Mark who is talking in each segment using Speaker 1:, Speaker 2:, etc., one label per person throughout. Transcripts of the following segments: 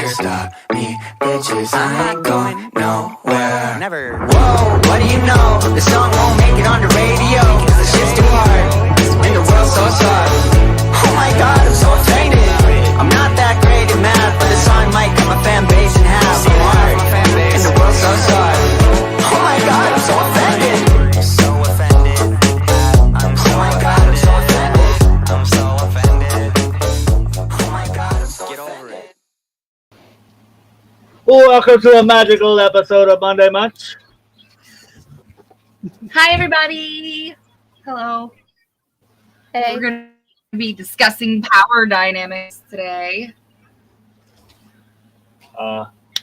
Speaker 1: can't stop me, bitches. I ain't going nowhere. Never. Whoa, what do you know? The song won't make it on the radio. Cause the shit's too hard. And the world's so soft. Oh my god, I'm so offended. I'm not that great at math, but the song might cut my fan base in half. I'm hard. And the world's so soft. Oh my god, I'm so offended. So offended. Oh my god, I'm so offended. I'm so offended. Oh my god, I'm so offended.
Speaker 2: Welcome to a magical episode of Monday Munch.
Speaker 3: Hi, everybody. Hello.
Speaker 4: Hey.
Speaker 3: We're going to be discussing power dynamics today.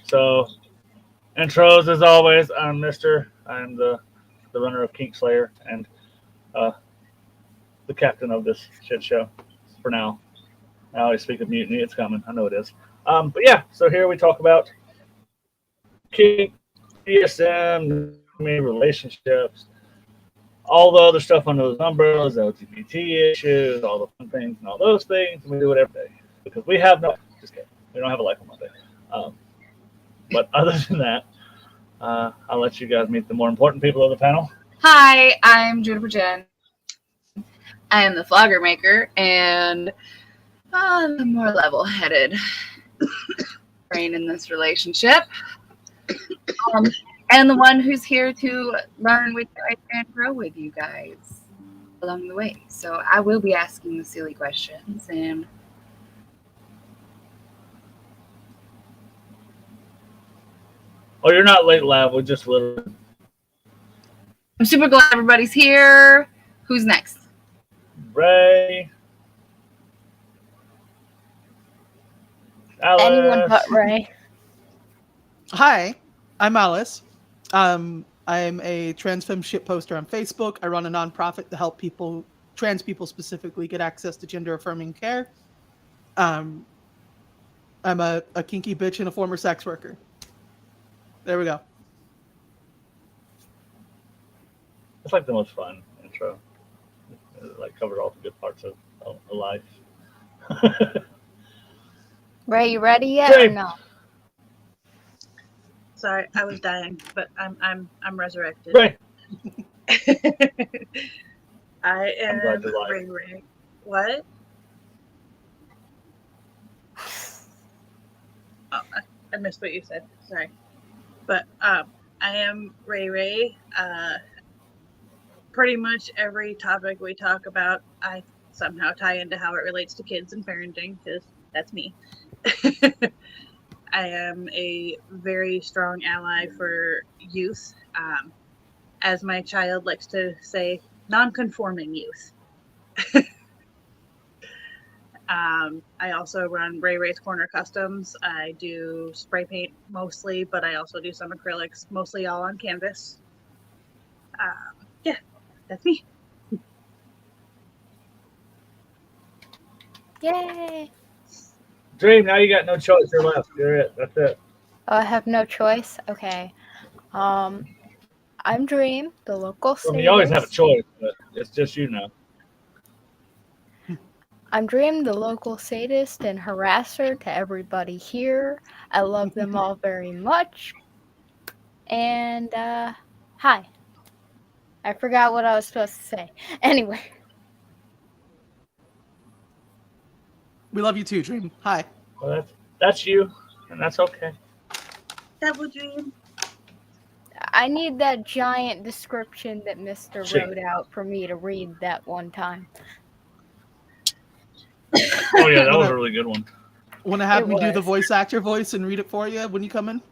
Speaker 2: So, intros as always. I'm the runner of Kink and the captain of this shit show for now. I always speak of mutiny. It's coming. I know it is. But yeah, so here we talk about Kink, BDSM, relationships, all the other stuff under those umbrellas, LGBT issues, all the fun things and all those things. And we do it every day because we have just kidding. We don't have a life on Monday. But other than that, I'll let you guys meet the more important people of the panel.
Speaker 3: Hi, I'm Juniper Jen. I am the flogger maker and the more level-headed brain in this relationship. And the one who's here to learn with you guys and grow with you guys along the way. So I will be asking the silly questions. And
Speaker 2: Oh, you're not late, Lab. We just literally.
Speaker 3: I'm super glad everybody's here. Who's next?
Speaker 2: Ray. Alice.
Speaker 4: Anyone but Ray.
Speaker 5: Hi, I'm Alice. I'm a trans femme shit poster on Facebook. I run a nonprofit to help trans people specifically, get access to gender affirming care. I'm a kinky bitch and a former sex worker. There we go.
Speaker 2: It's like the most fun intro. It like covered all the good parts of life.
Speaker 4: Ray, you ready yet or no?
Speaker 6: Sorry, I was dying, but I'm resurrected.
Speaker 2: Ray.
Speaker 6: I am
Speaker 2: glad you're alive.
Speaker 6: Ray. What? Oh, I missed what you said. Sorry, but I am Ray. Pretty much every topic we talk about, I somehow tie into how it relates to kids and parenting because that's me. I am a very strong ally for youth. As my child likes to say, non-conforming youth. I also run Ray's Corner Customs. I do spray paint mostly, but I also do some acrylics, mostly all on canvas. Yeah, that's me.
Speaker 4: Yay!
Speaker 2: Dream, now you got no choice. You're left. You're it. That's it.
Speaker 4: Oh, I have no choice? Okay. I'm Dream, the local sadist.
Speaker 2: You always have a choice, but it's just you now.
Speaker 4: I'm Dream, the local sadist and harasser to everybody here. I love them all very much. And, hi. I forgot what I was supposed to say. Anyway.
Speaker 5: We love you too, Dream. Hi.
Speaker 2: Well, that's you, and that's okay.
Speaker 6: Double Dream.
Speaker 4: I need that giant description that Mr.
Speaker 2: Shit.
Speaker 4: wrote out for me to read that one time.
Speaker 2: Oh yeah, that was a really good one.
Speaker 5: Want to have me do
Speaker 4: was.
Speaker 5: the voice actor voice and read it for you when you come in?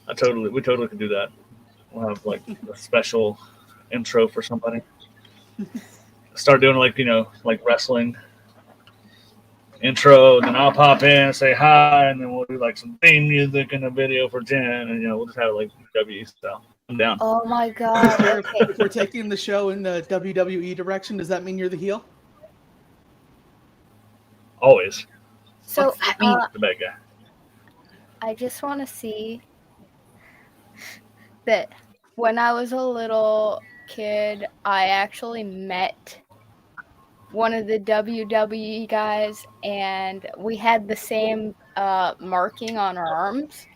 Speaker 2: We totally could do that. We'll have like a special intro for somebody. Start doing like wrestling intro, then I'll pop in and say hi, and then we'll do like some theme music and a video for Jen, and we'll just have it like WWE style. I'm down.
Speaker 4: Oh my god. Okay.
Speaker 5: If we're taking the show in the WWE direction, does that mean you're the heel?
Speaker 2: Always.
Speaker 4: So,
Speaker 2: The bad guy.
Speaker 4: I just want to see that when I was a little kid, I actually met one of the WWE guys, and we had the same marking on our arms,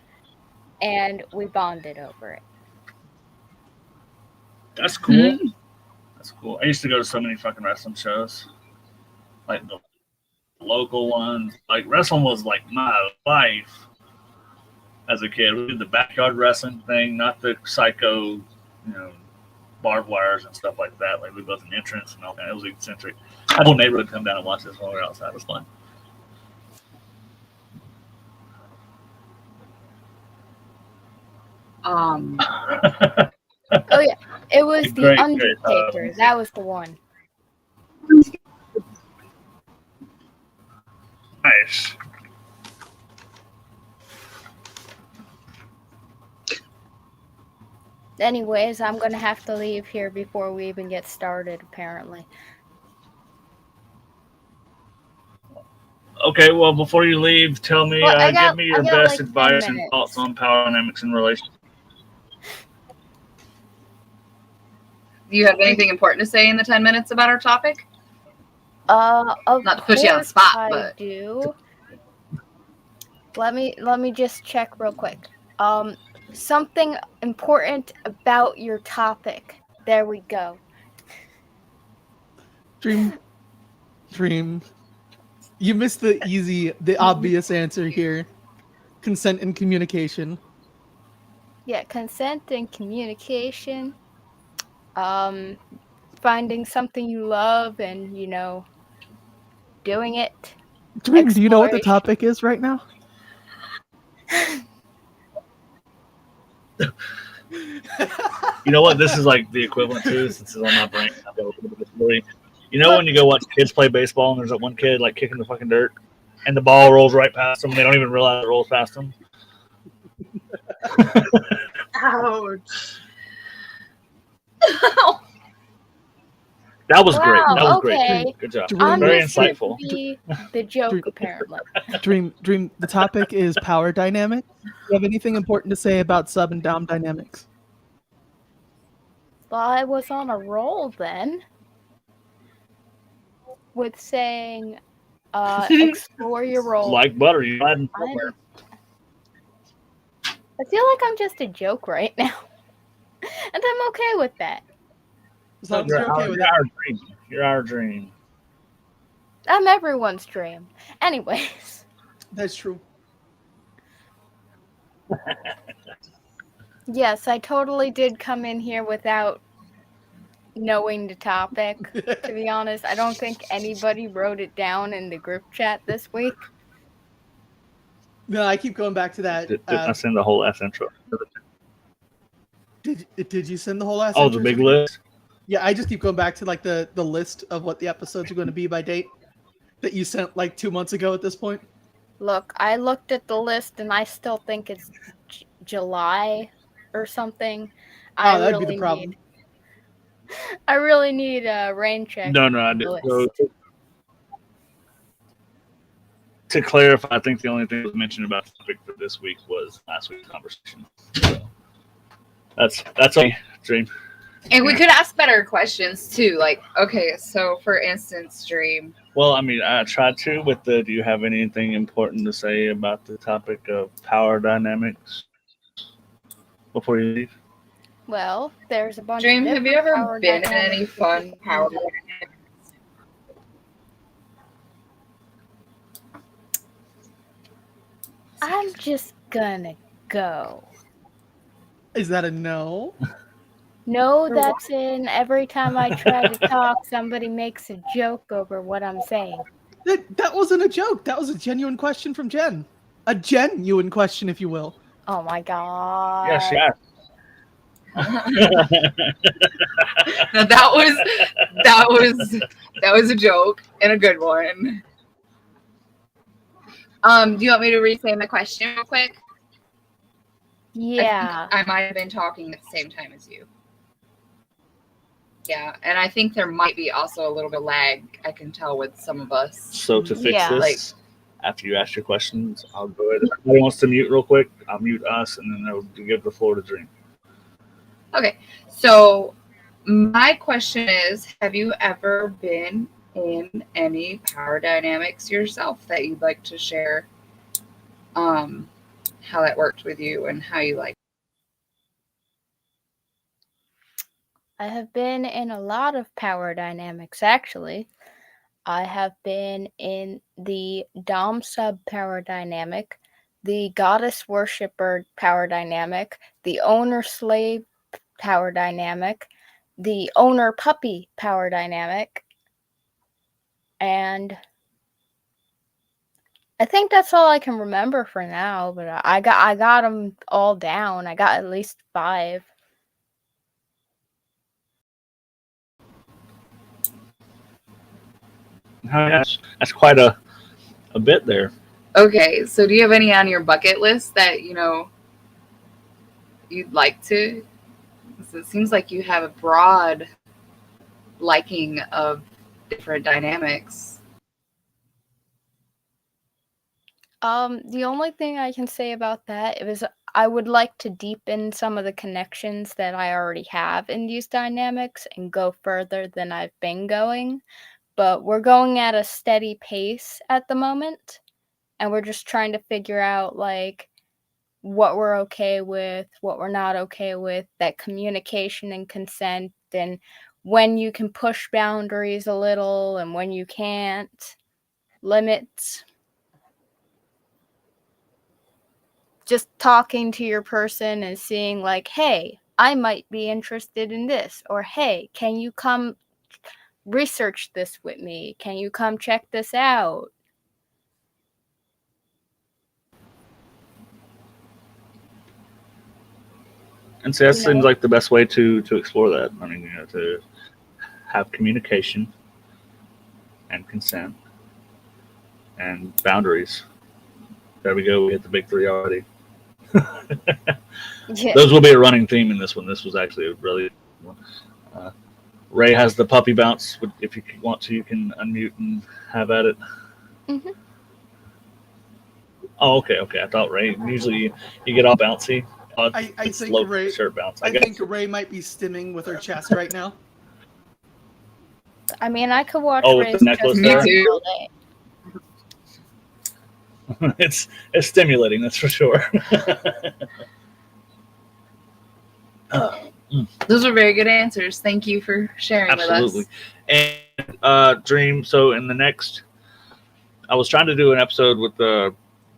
Speaker 4: and we bonded over it.
Speaker 2: That's cool. That's cool. I used to go to so many fucking wrestling shows, like the local ones. Like wrestling was like my life as a kid. We did the backyard wrestling thing, not the psycho, barbed wires and stuff like that. Like we built an entrance and all that. It was eccentric. The whole neighborhood come down and watch this while we were outside. It was fun.
Speaker 4: Oh yeah, it was the
Speaker 2: Great,
Speaker 4: Undertaker. That was the one.
Speaker 2: Nice.
Speaker 4: Anyways, I'm gonna have to leave here before we even get started, apparently.
Speaker 2: Okay, well, before you leave, tell me,
Speaker 4: Well,
Speaker 2: give me your best
Speaker 4: like 10
Speaker 2: advice and
Speaker 4: minutes.
Speaker 2: thoughts on power dynamics in relationships.
Speaker 3: Do you have anything important to say in the 10 minutes about our topic?
Speaker 4: Of
Speaker 3: Not to put you on the
Speaker 4: course
Speaker 3: spot,
Speaker 4: I
Speaker 3: but
Speaker 4: do. Let me just check real quick. Something important about your topic. There we go.
Speaker 5: Dream. You missed the obvious answer here. Consent and communication.
Speaker 4: Yeah, consent and communication. Finding something you love and, doing it.
Speaker 5: Dream, do you know what the
Speaker 4: Exploration.
Speaker 5: topic is right now?
Speaker 2: You know what? This is like the equivalent to, since it's on my brain. I've got a little bit of a story. You know when you go watch kids play baseball and there's that one kid like kicking the fucking dirt and the ball rolls right past them and they don't even realize it rolls past them?
Speaker 6: Ouch.
Speaker 2: That was great.
Speaker 4: Wow,
Speaker 2: That was
Speaker 4: okay.
Speaker 2: great. Good job.
Speaker 5: I'm
Speaker 2: Very
Speaker 4: just gonna
Speaker 2: insightful.
Speaker 4: be the joke, apparently.
Speaker 5: Dream. The topic is power dynamics. Do you have anything important to say about sub and dom dynamics?
Speaker 4: Well, I was on a roll then with saying explore your role.
Speaker 2: Like butter. You add
Speaker 4: I feel like I'm just a joke right now. And I'm okay with that.
Speaker 5: As long as you're okay with
Speaker 2: You're
Speaker 5: it.
Speaker 2: our dream. You're our dream.
Speaker 4: I'm everyone's dream. Anyways.
Speaker 5: That's true.
Speaker 4: Yes, I totally did come in here without knowing the topic. To be honest, I don't think anybody wrote it down in the group chat this week.
Speaker 5: No, I keep going back to that.
Speaker 2: Did I send the whole ass intro?
Speaker 5: Did you send the whole ass?
Speaker 2: Oh, the big list?
Speaker 5: Yeah, I just keep going back to like the list of what the episodes are going to be by date that you sent like 2 months ago at this point.
Speaker 4: Look, I looked at the list and I still think it's July or something.
Speaker 5: Oh, that'd be the problem.
Speaker 4: I really need a rain check.
Speaker 2: No, I didn't. So, to clarify, I think the only thing that was mentioned about the topic for this week was last week's conversation. So that's all. Dream.
Speaker 3: and we could ask better questions too. Like, okay, so for instance, Dream.
Speaker 2: Well, I mean, I tried to with the. Do you have anything important to say about the topic of power dynamics before you leave?
Speaker 4: Well, there's a bunch
Speaker 3: Dream,
Speaker 4: of
Speaker 3: have you ever
Speaker 4: power
Speaker 3: been in
Speaker 4: dynamics.
Speaker 3: any fun power?
Speaker 4: I'm just gonna go.
Speaker 5: Is that a no?
Speaker 4: No, that's in every time I try to talk, somebody makes a joke over what I'm saying.
Speaker 5: That wasn't a joke. That was a genuine question from Jen. A genuine question, if you will.
Speaker 4: Oh my god.
Speaker 2: Yes, yeah.
Speaker 3: Now that was a joke and a good one. Do you want me to restate the question real quick?
Speaker 4: Yeah.
Speaker 3: I might have been talking at the same time as you. Yeah, and I think there might be also a little bit of lag, I can tell with some of us.
Speaker 2: So to fix
Speaker 4: Yeah.
Speaker 2: this, after you ask your questions, I'll go ahead. If anybody wants to mute real quick, I'll mute us, and then I'll give the floor to Dream.
Speaker 3: Okay, so my question is, have you ever been in any power dynamics yourself that you'd like to share, how that worked with you and how you like.
Speaker 4: I have been in a lot of power dynamics, actually. I have been in the Dom Sub power dynamic, the Goddess Worshipper power dynamic, the Owner Slave power dynamic, the Owner Puppy power dynamic, and I think that's all I can remember for now, but I got them all down. I got at least 5.
Speaker 2: That's quite a bit there.
Speaker 3: Okay, so do you have any on your bucket list that you'd like to? So it seems like you have a broad liking of different dynamics.
Speaker 4: The only thing I can say about that is I would like to deepen some of the connections that I already have in these dynamics and go further than I've been going. But we're going at a steady pace at the moment, and we're just trying to figure out like what we're okay with, what we're not okay with, that communication and consent, and when you can push boundaries a little and when you can't, limits. Just talking to your person and seeing like, hey, I might be interested in this, or hey, can you come research this with me? Can you come check this out?
Speaker 2: And so that seems like the best way to explore that. I mean, to have communication and consent and boundaries. There we go. We hit the big 3 already.
Speaker 4: Yeah.
Speaker 2: Those will be a running theme in this one. This was actually a really one. Ray has the puppy bounce. If you want to, you can unmute and have at it.
Speaker 4: Mm-hmm.
Speaker 2: Oh, okay. I thought Ray. Usually you get all bouncy.
Speaker 5: I think Ray.
Speaker 2: Shirt bounce.
Speaker 5: I think Ray might be stimming with her chest right now.
Speaker 4: I mean, I could watch
Speaker 2: Oh, with
Speaker 4: Ray's
Speaker 2: the necklace
Speaker 4: chest
Speaker 2: there?
Speaker 4: bounce
Speaker 3: Me too.
Speaker 4: all day.
Speaker 2: it's stimulating, that's for sure.
Speaker 3: Those are very good answers. Thank you for sharing
Speaker 2: Absolutely.
Speaker 3: with us.
Speaker 2: And Dream. So in the next, I was trying to do an episode with the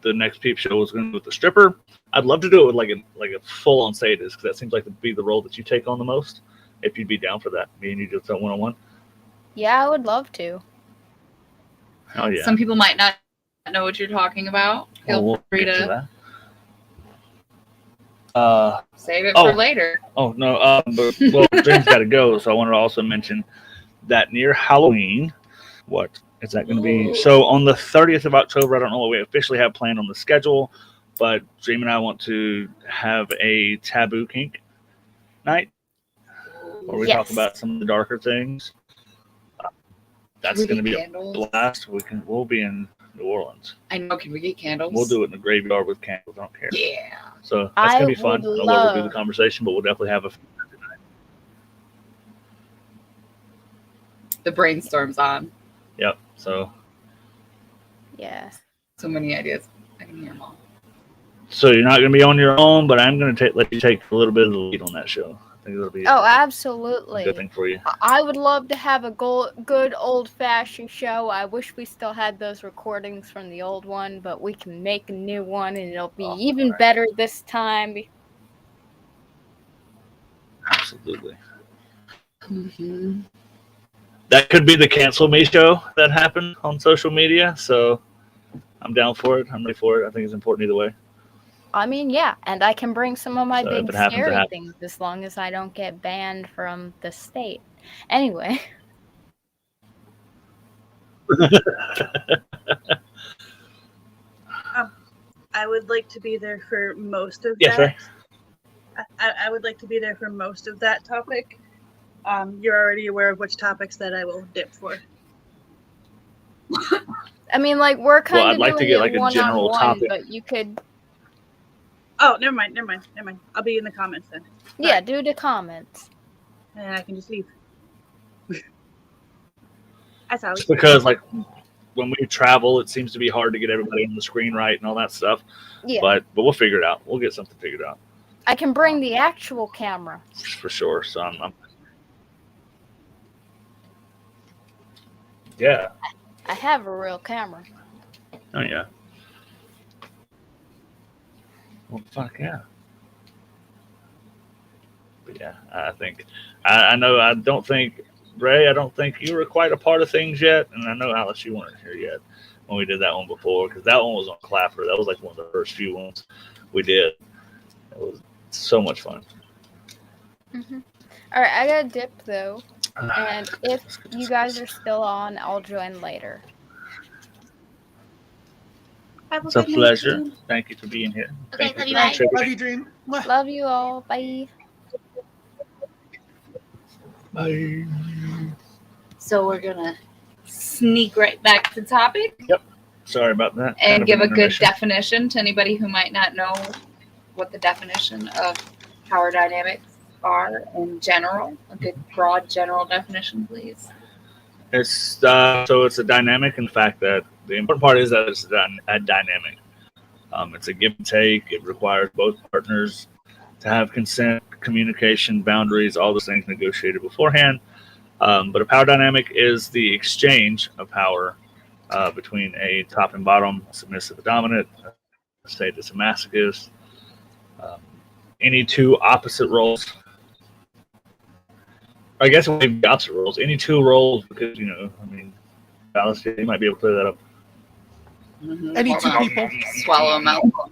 Speaker 2: next peep show was going to be with the stripper. I'd love to do it with like a full on sadist because that seems like to be the role that you take on the most. If you'd be down for that, me and you just 1-on-1.
Speaker 4: Yeah, I would love to.
Speaker 2: Oh yeah.
Speaker 3: Some people might not know what you're talking about. Feel free to save it for later.
Speaker 2: Oh no, but Dream's got to go. So I wanted to also mention that near Halloween, what is that going to be? So on the 30th of October, I don't know what we officially have planned on the schedule, but Dream and I want to have a taboo kink night where we talk about some of the darker things. That's going to be
Speaker 3: candles?
Speaker 2: a blast. We'll be in New Orleans.
Speaker 3: I know. Can we get candles?
Speaker 2: We'll do it in the graveyard with candles. I don't care.
Speaker 3: Yeah.
Speaker 2: So that's going to be
Speaker 4: I
Speaker 2: fun. I
Speaker 4: would
Speaker 2: don't know where we'll do
Speaker 4: love-
Speaker 2: the conversation, but we'll definitely have a tonight.
Speaker 3: The brainstorm's on.
Speaker 2: Yep. So.
Speaker 4: Yeah.
Speaker 3: So many ideas. I can hear them all.
Speaker 2: So you're not going to be on your own, but I'm going to let you take a little bit of the lead on that show. I think it'll be
Speaker 4: Absolutely.
Speaker 2: a good thing for you.
Speaker 4: I would love to have a good old-fashioned show. I wish we still had those recordings from the old one, but we can make a new one, and it'll be even better this time.
Speaker 2: Absolutely.
Speaker 3: Mm-hmm.
Speaker 2: That could be the Cancel Me show that happened on social media, so I'm down for it. I'm ready for it. I think it's important either way.
Speaker 4: I mean, yeah, and I can bring some of my
Speaker 2: So
Speaker 4: big
Speaker 2: if it happens, it
Speaker 4: scary
Speaker 2: happens.
Speaker 4: things as long as I don't get banned from the state. Anyway.
Speaker 6: I would like to be there for most of
Speaker 2: Yes,
Speaker 6: that.
Speaker 2: sir.
Speaker 6: I would like to be there for most of that topic. You're already aware of which topics that I will dip for.
Speaker 4: I mean, like, we're kind of
Speaker 2: I'd like to
Speaker 4: doing
Speaker 2: get,
Speaker 4: it
Speaker 2: like, a general
Speaker 4: one-on-one,
Speaker 2: topic.
Speaker 4: but you could...
Speaker 6: Oh, never mind. I'll be in the comments then.
Speaker 4: Yeah, do the comments.
Speaker 6: And I can just leave. That's how
Speaker 2: Just because, like, when we travel, it seems to be hard to get everybody on the screen right and all that stuff.
Speaker 4: Yeah.
Speaker 2: But we'll figure it out. We'll get something figured out
Speaker 4: I can bring the actual camera.
Speaker 2: for sure. So yeah.
Speaker 4: I have a real camera.
Speaker 2: Oh yeah. Well, fuck yeah. But yeah, I think I know. I don't think Ray. I don't think you were quite a part of things yet, and I know Alice, you weren't here yet when we did that one before, because that one was on Clapper. That was like one of the first few ones we did. It was so much fun.
Speaker 4: Mm-hmm. All right, I gotta dip though, and if you guys are still on, I'll join later.
Speaker 2: It's a pleasure. Thank you for being here.
Speaker 3: Okay,
Speaker 2: Thank
Speaker 3: love you,
Speaker 2: for
Speaker 3: bye.
Speaker 2: sharing.
Speaker 5: Love you, Dream. Mwah.
Speaker 4: Love you all. Bye.
Speaker 2: Bye.
Speaker 3: So we're gonna sneak right back to the topic
Speaker 2: Sorry about that.
Speaker 3: and
Speaker 2: Kind of
Speaker 3: give
Speaker 2: an
Speaker 3: a good
Speaker 2: intermission.
Speaker 3: definition to anybody who might not know what the definition of power dynamics are in general. A good broad general definition, please.
Speaker 2: It's so it's a dynamic in the fact that the important part is that it's a dynamic. It's a give and take. It requires both partners to have consent, communication, boundaries, all those things negotiated beforehand. But a power dynamic is the exchange of power between a top and bottom, submissive and dominant, a sadist and masochist, any two opposite roles. I guess it would be opposite roles. Any two roles, because, I mean, Alice, you might be able to clear that up.
Speaker 5: Any
Speaker 3: Hold
Speaker 5: two
Speaker 3: on.
Speaker 5: people.
Speaker 3: Swallow a mouthful.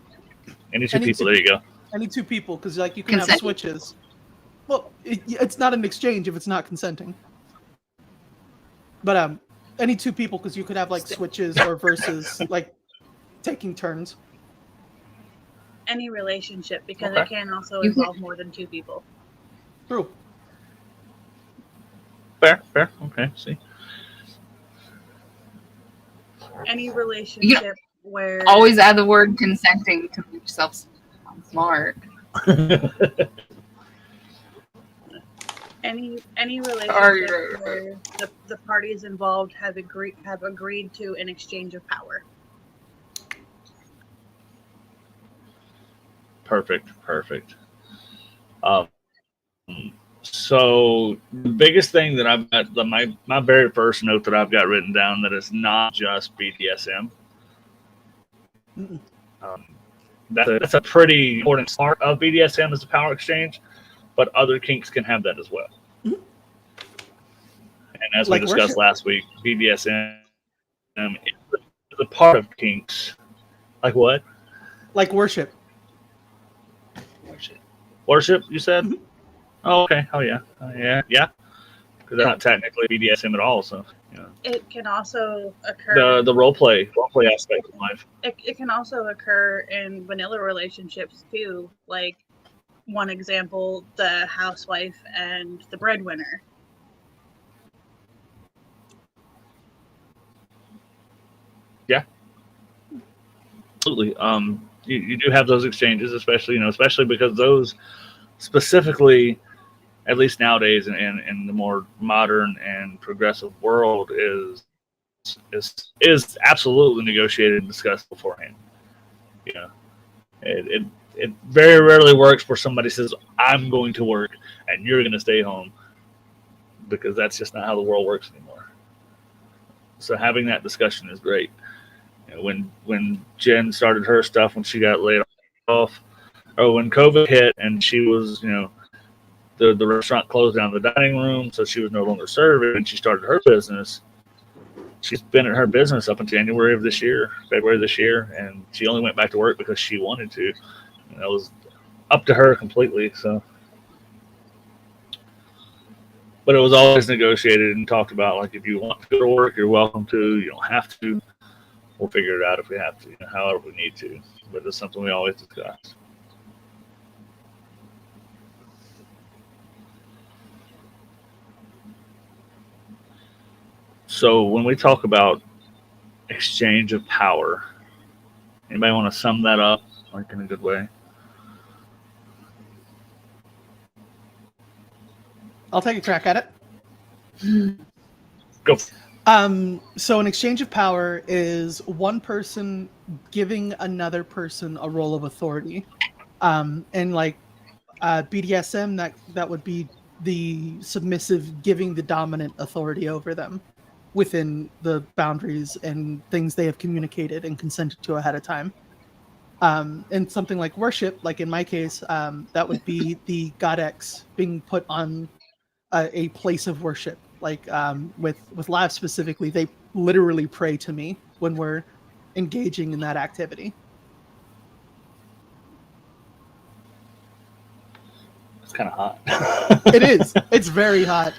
Speaker 2: Any two
Speaker 5: Any
Speaker 2: people,
Speaker 5: two-
Speaker 2: there you go.
Speaker 5: Any two people, because like you can have
Speaker 3: Consenting.
Speaker 5: switches. Well, it's not an exchange if it's not consenting. But any two people, because you could have like switches or versus, like taking turns.
Speaker 6: Any relationship, because
Speaker 2: Okay.
Speaker 6: it can also
Speaker 3: You can-
Speaker 6: involve more than two people.
Speaker 5: True.
Speaker 2: Fair. Okay, see.
Speaker 6: Any relationship where
Speaker 3: Always add the word consenting to make yourself sound smart.
Speaker 6: any
Speaker 3: Sorry.
Speaker 6: relationship where the parties involved have agreed to an exchange of power.
Speaker 2: Perfect. So the biggest thing that I've got, my very first note that I've got written down, that is not just BDSM.
Speaker 5: Mm-mm.
Speaker 2: That's a pretty important part of BDSM is the power exchange, but other kinks can have that as well.
Speaker 5: Mhm.
Speaker 2: And as
Speaker 5: Like
Speaker 2: we discussed
Speaker 5: worship.
Speaker 2: last week, BDSM is a part of kinks. Like what?
Speaker 5: Like worship.
Speaker 2: Worship, you said?
Speaker 5: Mhm.
Speaker 2: Oh, okay. Oh, yeah. Yeah. Because they're not technically BDSM at all. So,
Speaker 6: It can also occur.
Speaker 2: the role play aspect of life.
Speaker 6: It can also occur in vanilla relationships too. Like one example, the housewife and the breadwinner.
Speaker 2: Absolutely. You do have those exchanges, especially because those specifically, at least nowadays in the more modern and progressive world, is absolutely negotiated and discussed beforehand. It very rarely works where somebody says, "I'm going to work and you're going to stay home," because that's just not how the world works anymore. So having that discussion is great. When Jen started her stuff, when she got laid off, or when COVID hit and she was, the restaurant closed down the dining room, so she was no longer serving, and she started her business. She's been at her business up in February of this year, and she only went back to work because she wanted to. And it was up to her completely. So, but it was always negotiated and talked about. Like, if you want to go to work, you're welcome to. You don't have to. We'll figure it out if we have to, however we need to. But it's something we always discuss. So when we talk about exchange of power, anybody want to sum that up, like, in a good way?
Speaker 5: I'll take a crack at it.
Speaker 2: Go.
Speaker 5: So an exchange of power is one person giving another person a role of authority. And like BDSM, that would be the submissive giving the dominant authority over them within the boundaries and things they have communicated and consented to ahead of time. And something like worship, like in my case, that would be the God X being put on a place of worship. Like with Lav specifically, they literally pray to me when we're engaging in that activity.
Speaker 2: It's kind of hot.
Speaker 5: It is. It's very hot.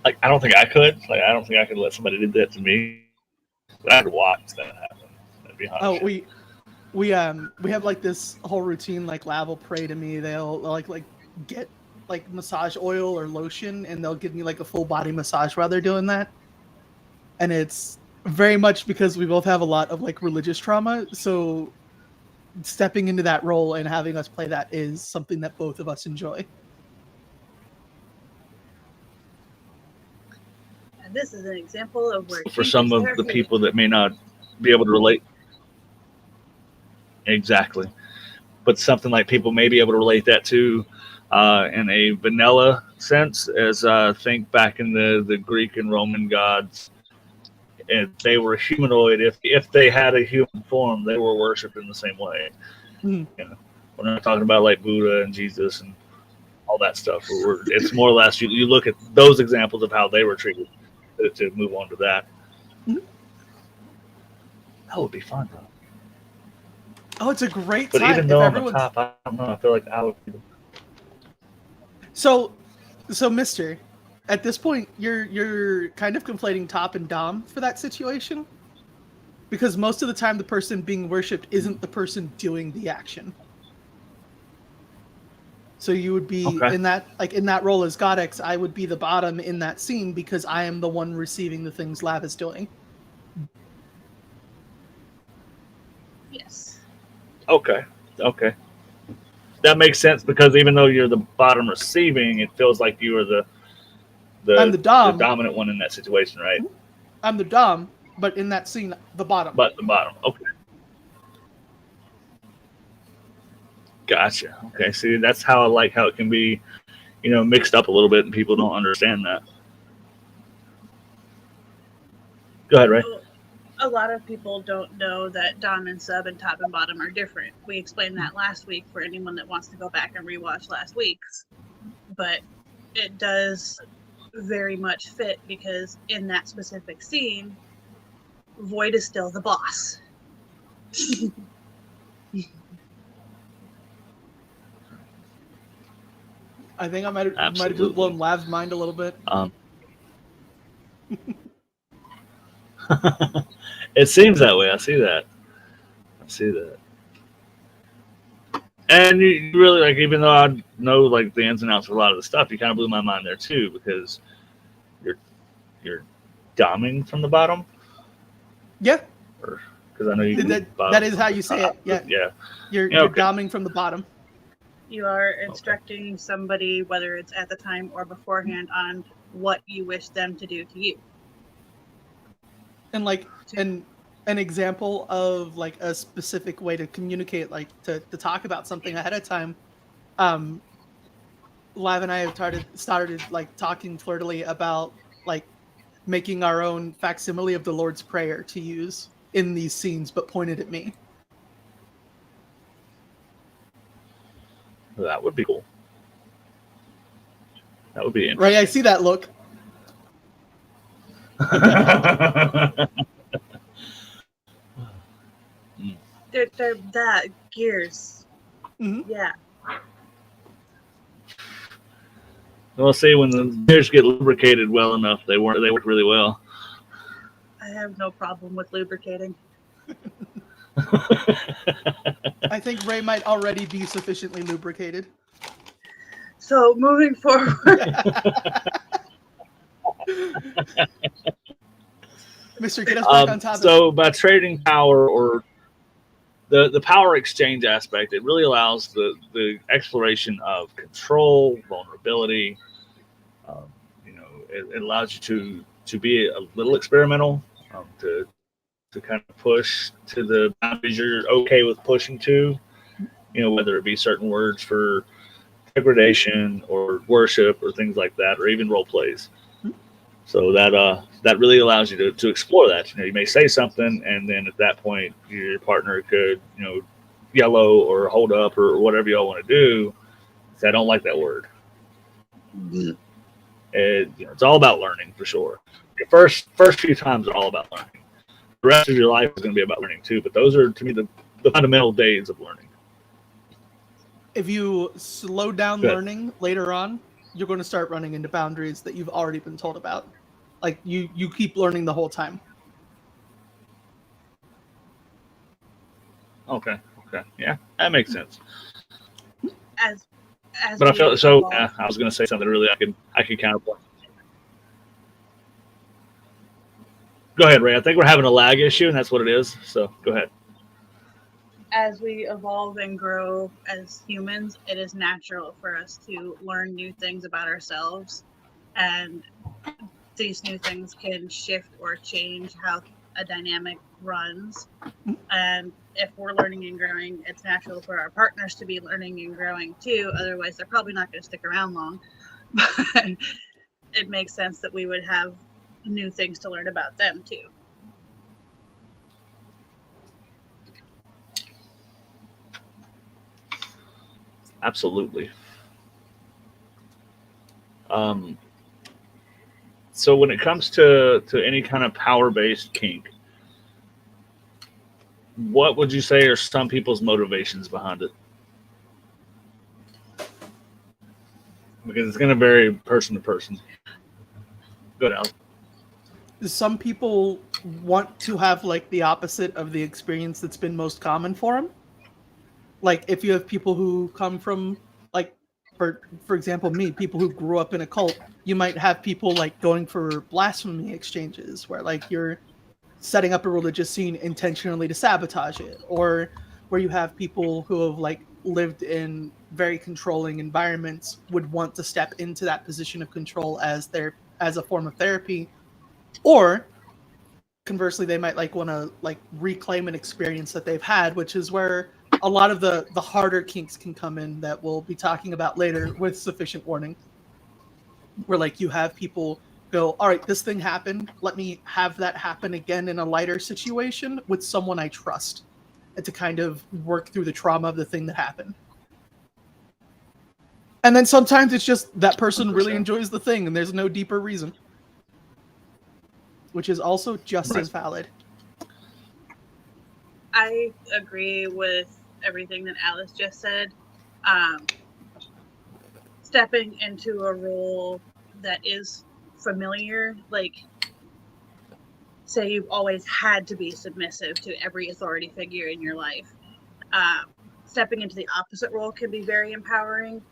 Speaker 2: Like, I don't think I could. Like, I don't think I could let somebody do that to me. But I could watch that happen. That'd be hot.
Speaker 5: Oh, we have like this whole routine. Like Lav will pray to me. They'll like get like massage oil or lotion, and they'll give me like a full body massage while they're doing that. And it's very much because we both have a lot of like religious trauma. So stepping into that role and having us play that is something that both of us enjoy.
Speaker 6: And this is an example of where
Speaker 2: For some of the people that may not be able to relate. Exactly. But something like people may be able to relate that to in a vanilla sense, as think back in the Greek and Roman gods. If they were humanoid, if they had a human form, they were worshipped in the same way.
Speaker 5: Mm.
Speaker 2: You know, we're not talking about like Buddha and Jesus and all that stuff. It's more or less you look at those examples of how they were treated to move on to that.
Speaker 5: Mm.
Speaker 2: That would be fun, though.
Speaker 5: Oh, it's a great
Speaker 2: But
Speaker 5: time.
Speaker 2: even though I'm a top, I don't know. I feel like I would.
Speaker 5: So, Mister, at this point, you're kind of conflating top and dom for that situation, because most of the time the person being worshipped isn't the person doing the action. So you would be in that role as Godex. I would be the bottom in that scene because I am the one receiving the things Lav is doing.
Speaker 6: Yes.
Speaker 2: Okay. That makes sense, because even though you're the bottom receiving, it feels like you are the
Speaker 5: I'm the dom.
Speaker 2: the dominant one in that situation, right?
Speaker 5: I'm the dom, but in that scene, the bottom.
Speaker 2: But the bottom. Okay. Gotcha. Okay. See, that's how I like how it can be, mixed up a little bit, and people don't understand that. Go ahead, Ray.
Speaker 6: A lot of people don't know that dom and sub and top and bottom are different. We explained that last week for anyone that wants to go back and rewatch last week's. But it does very much fit, because in that specific scene, Void is still the boss.
Speaker 5: I think I might have blown Lav's mind a little bit.
Speaker 2: It seems that way. I see that. And you really, like, even though I know like the ins and outs of a lot of the stuff, you kind of blew my mind there too, because you're doming from the bottom.
Speaker 5: Yeah.
Speaker 2: Because I know you.
Speaker 5: That is how you say it. Yeah.
Speaker 2: Yeah.
Speaker 5: You're doming from the bottom.
Speaker 6: You are instructing somebody, whether it's at the time or beforehand, on what you wish them to do to you.
Speaker 5: And like an example of like a specific way to communicate, like to talk about something ahead of time. Lav and I have started like talking flirtily about like making our own facsimile of the Lord's Prayer to use in these scenes, but pointed at me.
Speaker 2: That would be cool. That would be interesting.
Speaker 5: Right, I see that look.
Speaker 6: They're that gears.
Speaker 5: Mm-hmm.
Speaker 6: Yeah.
Speaker 2: We'll see, when the gears get lubricated well enough, they work really well.
Speaker 6: I have no problem with lubricating.
Speaker 5: I think Ray might already be sufficiently lubricated.
Speaker 6: So moving forward.
Speaker 5: Mr. Get us back on topic.
Speaker 2: So by trading power, or the power exchange aspect, it really allows the exploration of control, vulnerability, it allows you to be a little experimental, to kind of push to the boundaries you're okay with pushing to. Whether it be certain words for degradation or worship or things like that, or even role plays. So that really allows you to explore that. You may say something, and then at that point, your partner could yellow or hold up or whatever y'all want to do. Say, I don't like that word. It's all about learning for sure. Your first few times are all about learning. The rest of your life is going to be about learning too. But those are, to me, the fundamental days of learning.
Speaker 5: If you slow down learning later on, you're going to start running into boundaries that you've already been told about. Like you keep learning the whole time.
Speaker 2: Okay. Yeah, that makes sense.
Speaker 6: As
Speaker 2: But I feel so.
Speaker 6: evolve-
Speaker 2: I was going to say something really I could counterpoint. Go ahead, Ray. I think we're having a lag issue, and that's what it is. So go ahead.
Speaker 6: As we evolve and grow as humans, it is natural for us to learn new things about ourselves, and these new things can shift or change how a dynamic runs. And if we're learning and growing, it's natural for our partners to be learning and growing too. Otherwise, they're probably not going to stick around long. But it makes sense that we would have new things to learn about them too.
Speaker 2: Absolutely. So when it comes to any kind of power-based kink, what would you say are some people's motivations behind it? Because it's going to vary person to person. Go down.
Speaker 5: Some people want to have like the opposite of the experience that's been most common for them. Like if you have people who come from like, for example, me, people who grew up in a cult, you might have people like going for blasphemy exchanges where like you're setting up a religious scene intentionally to sabotage it, or where you have people who have like lived in very controlling environments would want to step into that position of control as a form of therapy, or conversely they might like want to like reclaim an experience that they've had, which is where a lot of the harder kinks can come in that we'll be talking about later with sufficient warning, where like you have people go, all right, this thing happened, let me have that happen again in a lighter situation with someone I trust, and to kind of work through the trauma of the thing that happened. And then sometimes it's just that person really enjoys the thing and there's no deeper reason, which is also just as valid.
Speaker 6: I agree with everything that Alice just said. Stepping into a role that is familiar, like say you've always had to be submissive to every authority figure in your life. Stepping into the opposite role can be very empowering,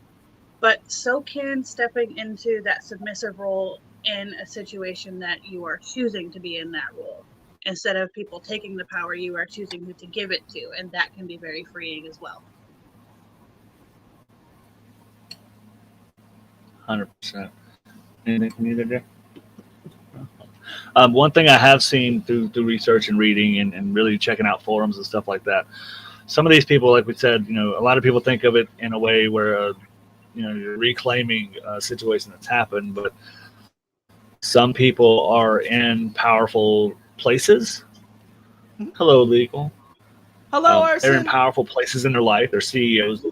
Speaker 6: but so can stepping into that submissive role in a situation that you are choosing to be in that role. Instead of people taking the power, you are choosing who to give it to, and that can be very freeing as well.
Speaker 2: 100%. Anything from you there, One thing I have seen through research and reading and really checking out forums and stuff like that, some of these people, like we said, a lot of people think of it in a way where, you're reclaiming a situation that's happened, but some people are in powerful places. Hello, legal.
Speaker 5: Hello,
Speaker 2: they're in
Speaker 5: Arson.
Speaker 2: powerful places in their life. They're CEOs,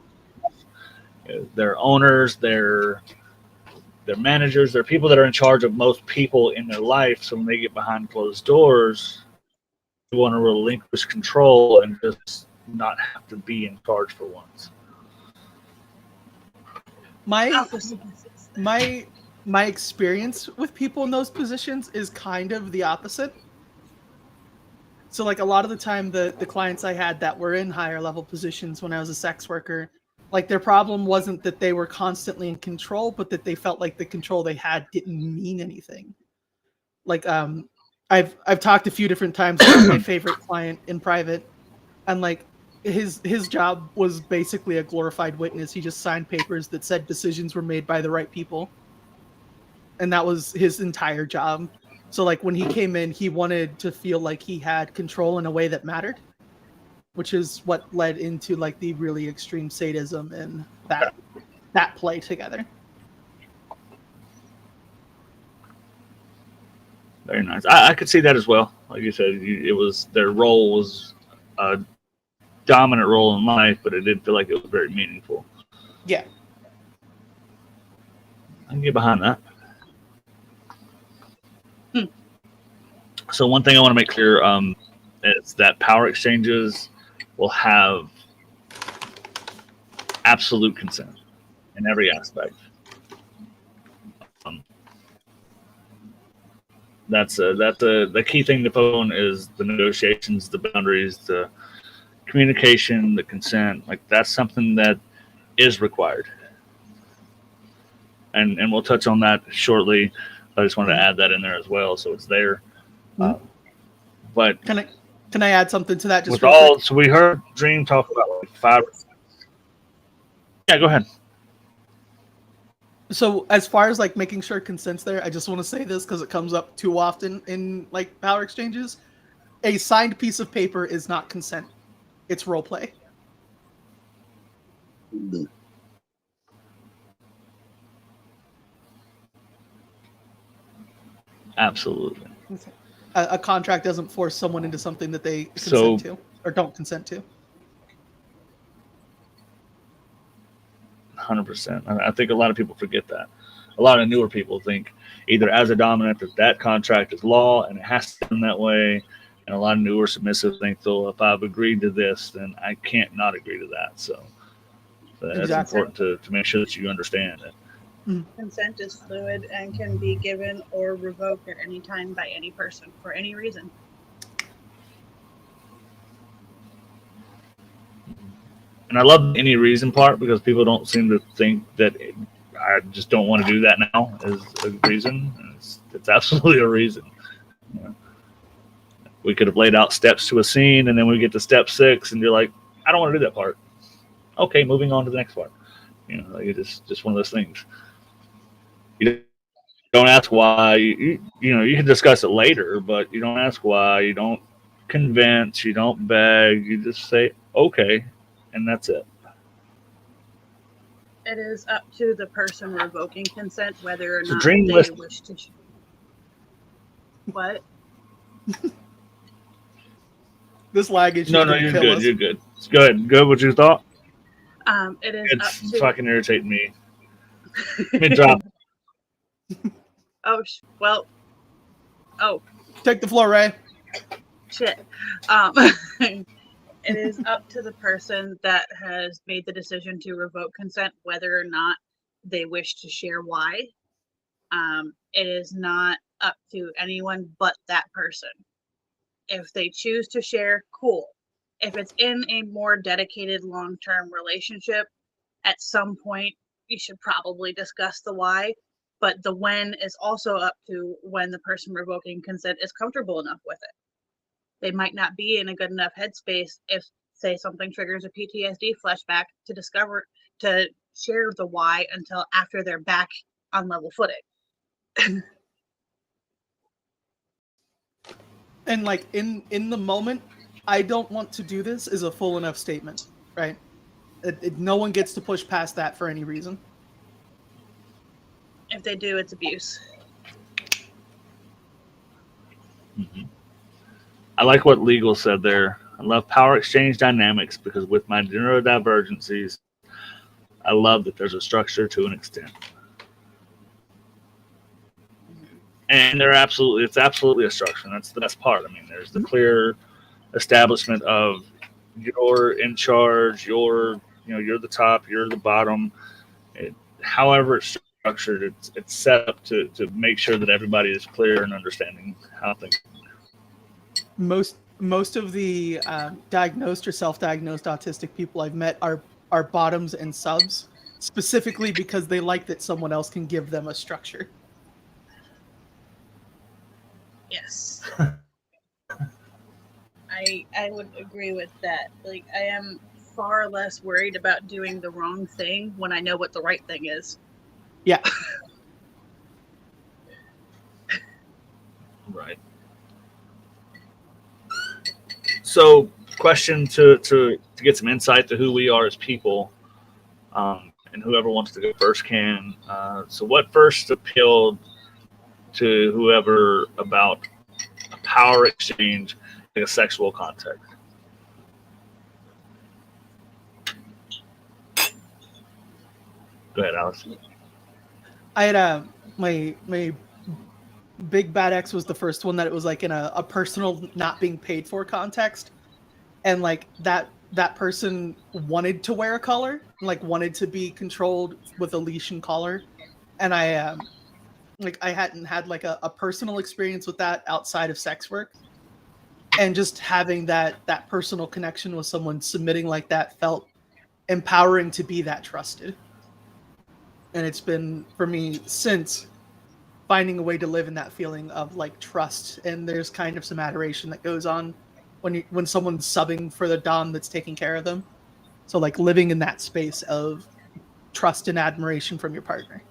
Speaker 2: they're owners, they're managers, they're people that are in charge of most people in their life. So when they get behind closed doors, they want to relinquish control and just not have to be in charge for once.
Speaker 5: My experience with people in those positions is kind of the opposite. So like a lot of the time the clients I had that were in higher level positions when I was a sex worker, like their problem wasn't that they were constantly in control, but that they felt like the control they had didn't mean anything. Like I've talked a few different times about my favorite client in private, and like his job was basically a glorified witness. He just signed papers that said decisions were made by the right people. and that was his entire job. So like when he came in, he wanted to feel like he had control in a way that mattered, which is what led into like the really extreme sadism and that play together.
Speaker 2: Very nice. I could see that as well. Like you said, it was their role was a dominant role in life, but it didn't feel like it was very meaningful.
Speaker 5: Yeah.
Speaker 2: I can get behind that. So one thing I want to make clear is that power exchanges will have absolute consent in every aspect. That's the key thing to focus on is the negotiations, the boundaries, the communication, the consent. Like that's something that is required, and we'll touch on that shortly. I just wanted to add that in there as well, so it's there. But
Speaker 5: Can I add something to that? Just
Speaker 2: with all, quick? So we heard Dream talk about like 5. Yeah, go ahead.
Speaker 5: So as far as like making sure consent's there, I just want to say this because it comes up too often in like power exchanges. A signed piece of paper is not consent. It's role play.
Speaker 2: Absolutely.
Speaker 5: Okay. A contract doesn't force someone into something that they consent to or don't consent to.
Speaker 2: 100%. I think a lot of people forget that. A lot of newer people think either as a dominant that contract is law and it has to be that way. And a lot of newer submissives think, so if I've agreed to this, then I can't not agree to that. So that's important to make sure that you understand it.
Speaker 6: Consent is fluid and can be given or revoked at any time by any person for any reason.
Speaker 2: And I love the any reason part because people don't seem to think that I just don't want to do that now is a reason. It's absolutely a reason. You know, we could have laid out steps to a scene, and then we get to step 6, and you're like, I don't want to do that part. Okay, moving on to the next part. You know, like it's just one of those things. You don't ask why. You know, you can discuss it later, but you don't ask why. You don't convince. You don't beg. You just say, okay, and that's it.
Speaker 6: It is up to the person revoking consent whether or not
Speaker 2: they
Speaker 6: wish to. What?
Speaker 5: This lag is
Speaker 2: no, you're good. Us. You're good. Go ahead. Go. What you thought?
Speaker 6: It is.
Speaker 2: It's fucking irritating me. Mid drop.
Speaker 6: Oh well. Oh.
Speaker 5: Take the floor, Ray.
Speaker 6: Shit. It is up to the person that has made the decision to revoke consent whether or not they wish to share why. It is not up to anyone but that person. If they choose to share, cool. If it's in a more dedicated long-term relationship, at some point you should probably discuss the why, but the when is also up to when the person revoking consent is comfortable enough with it. They might not be in a good enough headspace if, say, something triggers a PTSD flashback to share the why until after they're back on level footing.
Speaker 5: And like in the moment, I don't want to do this is a full enough statement, right? No one gets to push past that for any reason.
Speaker 6: If they do, it's abuse.
Speaker 2: Mm-hmm. I like what Legal said there. I love power exchange dynamics because with my neurodivergencies, I love that there's a structure to an extent. And it's absolutely a structure. And that's the best part. I mean, there's the clear establishment of you're in charge, you're the top, you're the bottom. However it's structured, it's set up to make sure that everybody is clear and understanding how things.
Speaker 5: Most of the diagnosed or self-diagnosed autistic people I've met are bottoms and subs, specifically because they like that someone else can give them a structure.
Speaker 6: Yes. I would agree with that. Like, I am far less worried about doing the wrong thing when I know what the right thing is.
Speaker 5: Yeah.
Speaker 2: So, question to get some insight to who we are as people, and whoever wants to go first can. So, what first appealed to whoever about a power exchange in a sexual context? Go ahead, Alice.
Speaker 5: I had my Big Bad X was the first one that it was like in a personal not being paid for context, and like that person wanted to wear a collar, like wanted to be controlled with a leash and collar, and I hadn't had like a personal experience with that outside of sex work, and just having that personal connection with someone submitting like that felt empowering to be that trusted. And it's been for me since finding a way to live in that feeling of like trust, and there's kind of some adoration that goes on when someone's subbing for the dom that's taking care of them. So like living in that space of trust and admiration from your partner.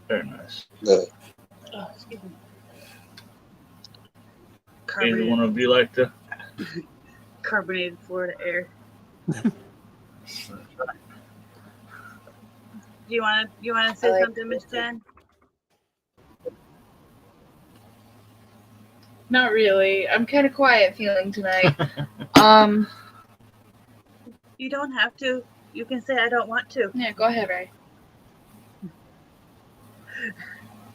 Speaker 2: Very nice.
Speaker 6: Oh, excuse me.
Speaker 2: Either one of you like to?
Speaker 6: Carbonated Florida air. Do you want to say something, Miss Jen?
Speaker 3: Not really. I'm kind of quiet feeling tonight.
Speaker 6: You don't have to. You can say I don't want to.
Speaker 3: Yeah, go ahead, Ray.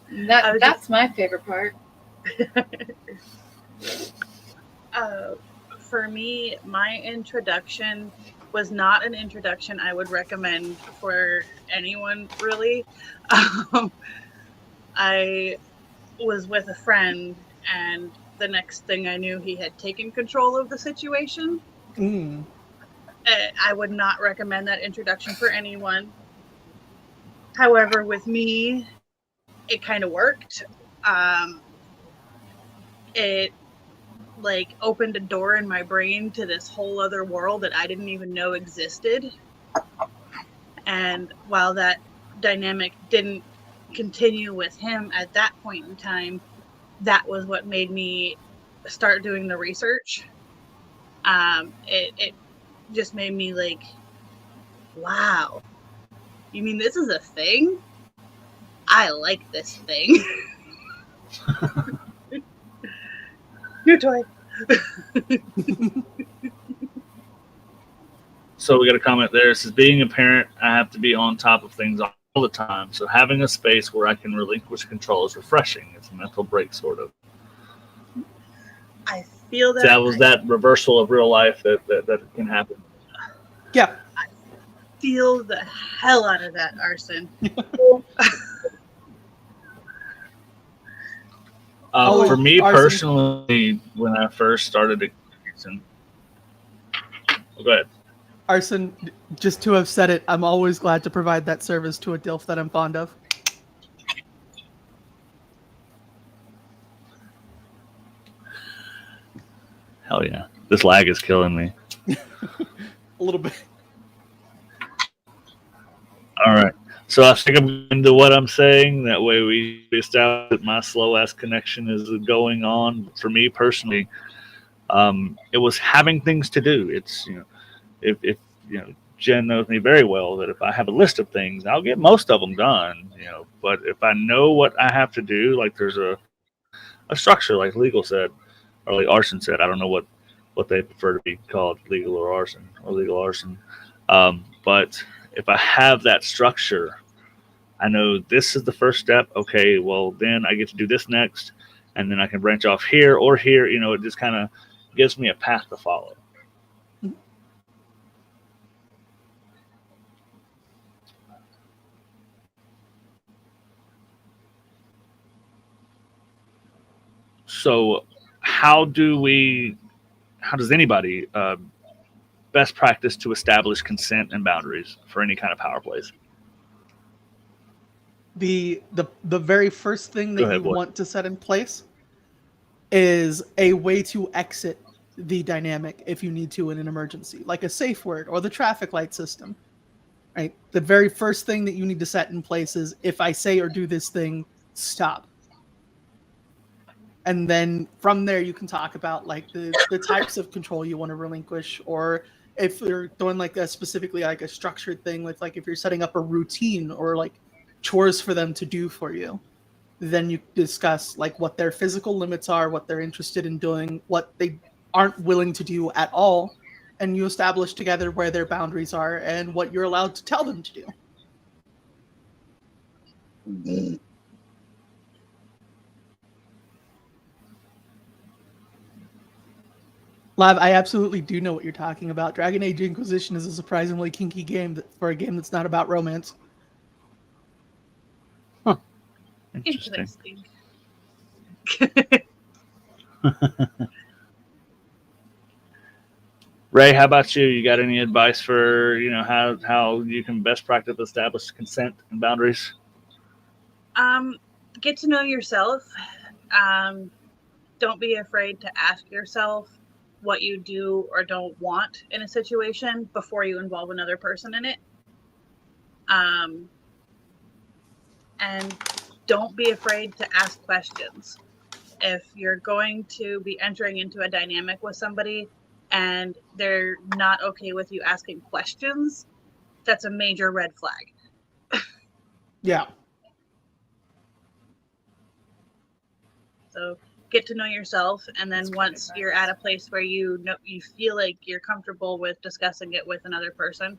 Speaker 3: That's my favorite part.
Speaker 6: For me, my introduction was not an introduction I would recommend for anyone, really. I was with a friend, and the next thing I knew, he had taken control of the situation. I would not recommend that introduction for anyone. However, with me, it kind of worked. It like opened a door in my brain to this whole other world that I didn't even know existed. And while that dynamic didn't continue with him at that point in time, that was what made me start doing the research. It just made me like, wow, you mean this is a thing? I like this thing. New toy.
Speaker 2: So we got a comment there. It says, being a parent, I have to be on top of things all the time. So having a space where I can relinquish control is refreshing. It's a mental break, sort of.
Speaker 6: I feel that.
Speaker 2: So that was that reversal of real life that can happen.
Speaker 5: Yeah.
Speaker 6: I feel the hell out of that, Arson.
Speaker 2: For me
Speaker 5: Arson.
Speaker 2: personally, when I first started experiencing, go ahead.
Speaker 5: Arson, just to have said it, I'm always glad to provide that service to a DILF that I'm fond of.
Speaker 2: Hell yeah. This lag is killing me.
Speaker 5: A little bit.
Speaker 2: All right. So I think I'm into what I'm saying. That way we establish that my slow ass connection is going on. For me personally, it was having things to do. It's, if Jen knows me very well, that if I have a list of things, I'll get most of them done. But if I know what I have to do, like there's a structure, like legal said, or like arson said. I don't know what they prefer to be called, legal or arson, or legal arson. But if I have that structure, I know this is the first step. Okay, well, then I get to do this next, and then I can branch off here or here. It just kind of gives me a path to follow. So how does anybody best practice to establish consent and boundaries for any kind of power plays?
Speaker 5: The very first thing that
Speaker 2: Go ahead,
Speaker 5: you
Speaker 2: boy.
Speaker 5: want to set in place is a way to exit the dynamic if you need to in an emergency, like a safe word or the traffic light system. Right? The very first thing that you need to set in place is, if I say or do this thing, stop. And then from there, you can talk about like the types of control you want to relinquish, or if you're doing like a specifically like a structured thing with like if you're setting up a routine or like chores for them to do for you, then you discuss like what their physical limits are, what they're interested in doing, what they aren't willing to do at all, and you establish together where their boundaries are and what you're allowed to tell them to do. Lav, I absolutely do know what you're talking about. Dragon Age Inquisition is a surprisingly kinky game for a game that's not about romance.
Speaker 2: Interesting. Ray, how about you? You got any advice for how you can best practice establish consent and boundaries?
Speaker 6: Get to know yourself. Don't be afraid to ask yourself what you do or don't want in a situation before you involve another person in it. And don't be afraid to ask questions. If you're going to be entering into a dynamic with somebody and they're not okay with you asking questions, that's a major red flag.
Speaker 5: Yeah.
Speaker 6: So get to know yourself, and then once you're at a place where you feel like you're comfortable with discussing it with another person,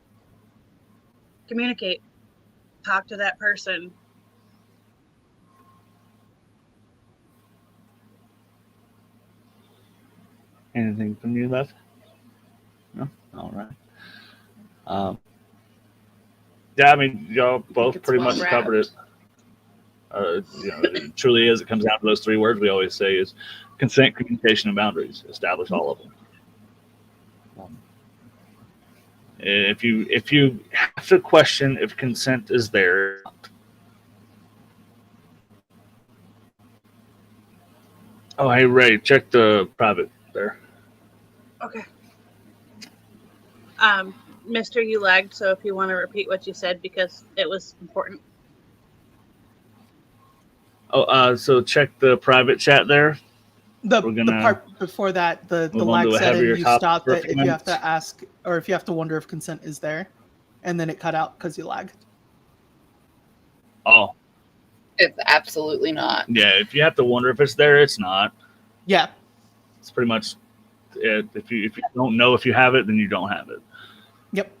Speaker 6: communicate, talk to that person.
Speaker 2: Anything from you, Lev? No? All right. Yeah, I mean, y'all both pretty much covered it. It truly is. It comes down to those three words we always say is consent, communication, and boundaries. Establish all of them. If you have to question if consent is there. Oh, hey, Ray, check the private there.
Speaker 6: Okay. Mister, you lagged, so if you want to repeat what you said because it was important.
Speaker 2: Oh, so check the private chat there.
Speaker 5: The part before that, the lag setting, you stop it if you have to ask, or if you have to wonder if consent is there, and then it cut out because you lagged.
Speaker 2: Oh.
Speaker 3: It's absolutely not.
Speaker 2: Yeah, if you have to wonder if it's there, it's not.
Speaker 5: Yeah.
Speaker 2: It's pretty much it. If you don't know if you have it, then you don't have it.
Speaker 5: Yep.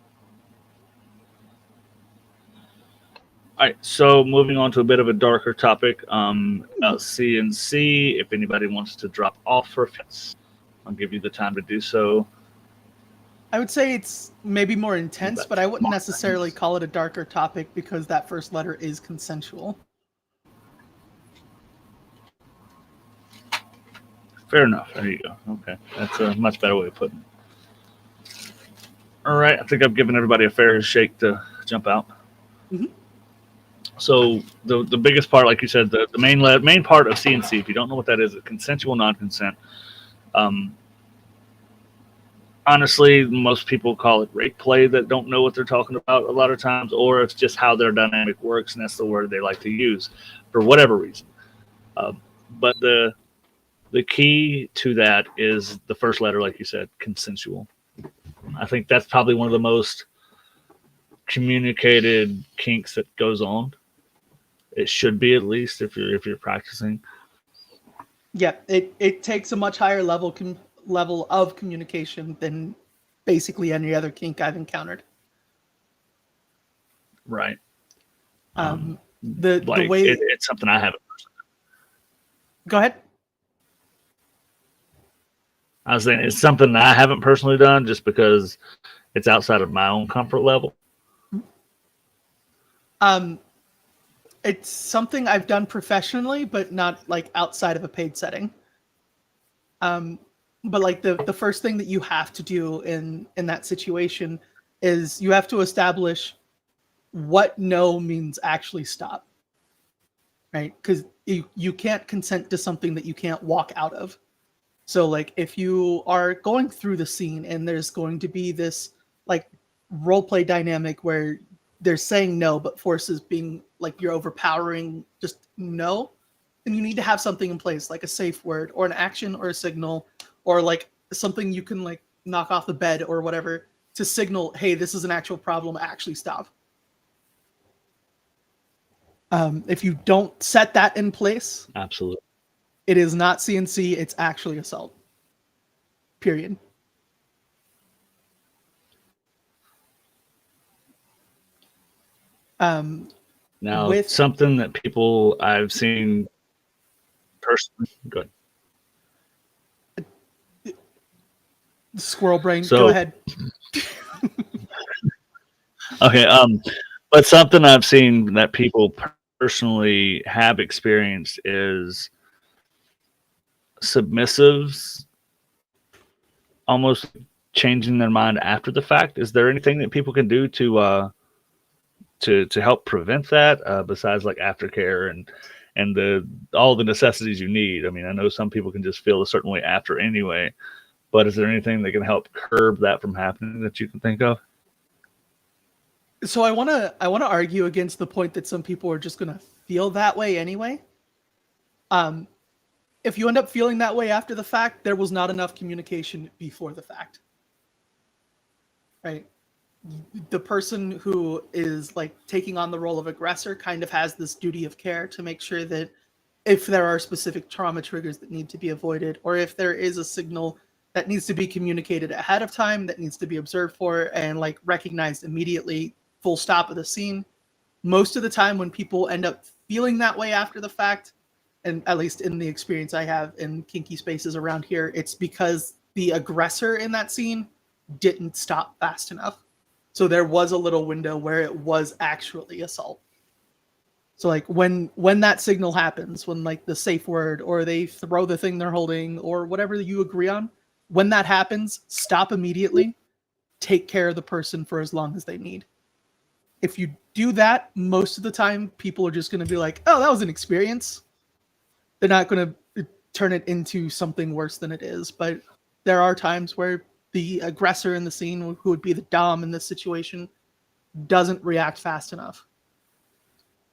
Speaker 2: All right, so moving on to a bit of a darker topic about CNC. If anybody wants to drop off for a few, I'll give you the time to do so.
Speaker 5: I would say it's maybe more intense, but I wouldn't necessarily call it a darker topic because that first letter is consensual.
Speaker 2: Fair enough. There you go. Okay, that's a much better way of putting it. All right, I think I've given everybody a fair shake to jump out.
Speaker 5: Mm-hmm.
Speaker 2: So the biggest part, like you said, the main part of CNC, if you don't know what that is, consensual non-consent. Honestly, most people call it rape play that don't know what they're talking about a lot of times, or it's just how their dynamic works, and that's the word they like to use for whatever reason. But the key to that is the first letter, like you said, consensual. I think that's probably one of the most communicated kinks that goes on. It should be, at least if you're practicing.
Speaker 5: Yeah, it takes a much higher level of communication than basically any other kink I've encountered.
Speaker 2: Right.
Speaker 5: The way
Speaker 2: it's something I haven't.
Speaker 5: Go ahead.
Speaker 2: I was saying it's something I haven't personally done just because it's outside of my own comfort level.
Speaker 5: It's something I've done professionally, but not like outside of a paid setting. But like the first thing that you have to do in that situation is you have to establish what no means actually stop, right? Because you can't consent to something that you can't walk out of. So like if you are going through the scene and there's going to be this like role play dynamic where they're saying no, but force is being like you're overpowering just no, then you need to have something in place, like a safe word or an action or a signal, or like something you can like knock off the bed or whatever to signal, hey, this is an actual problem, actually stop. If you don't set that in place,
Speaker 2: Absolutely.
Speaker 5: it is not CNC, it's actually assault. Period.
Speaker 2: Now,
Speaker 5: with
Speaker 2: something that people I've seen personally. Good.
Speaker 5: squirrel brain,
Speaker 2: So-
Speaker 5: go ahead.
Speaker 2: Okay. But something I've seen that people personally have experienced is submissives almost changing their mind after the fact. Is there anything that people can do to help prevent that besides like aftercare and the all the necessities you need? I mean, I know some people can just feel a certain way after anyway, but is there anything that can help curb that from happening that you can think of?
Speaker 5: So I want to argue against the point that some people are just going to feel that way anyway. If you end up feeling that way after the fact, there was not enough communication before the fact. Right? The person who is like taking on the role of aggressor kind of has this duty of care to make sure that if there are specific trauma triggers that need to be avoided, or if there is a signal that needs to be communicated ahead of time, that needs to be observed for and like recognized immediately, full stop of the scene. Most of the time when people end up feeling that way after the fact, and at least in the experience I have in kinky spaces around here, it's because the aggressor in that scene didn't stop fast enough. So there was a little window where it was actually assault. So like when that signal happens, when like the safe word or they throw the thing they're holding or whatever you agree on, when that happens, stop immediately, take care of the person for as long as they need. If you do that, most of the time people are just going to be like, oh, that was an experience. They're not going to turn it into something worse than it is. But there are times where the aggressor in the scene, who would be the dom in this situation, doesn't react fast enough.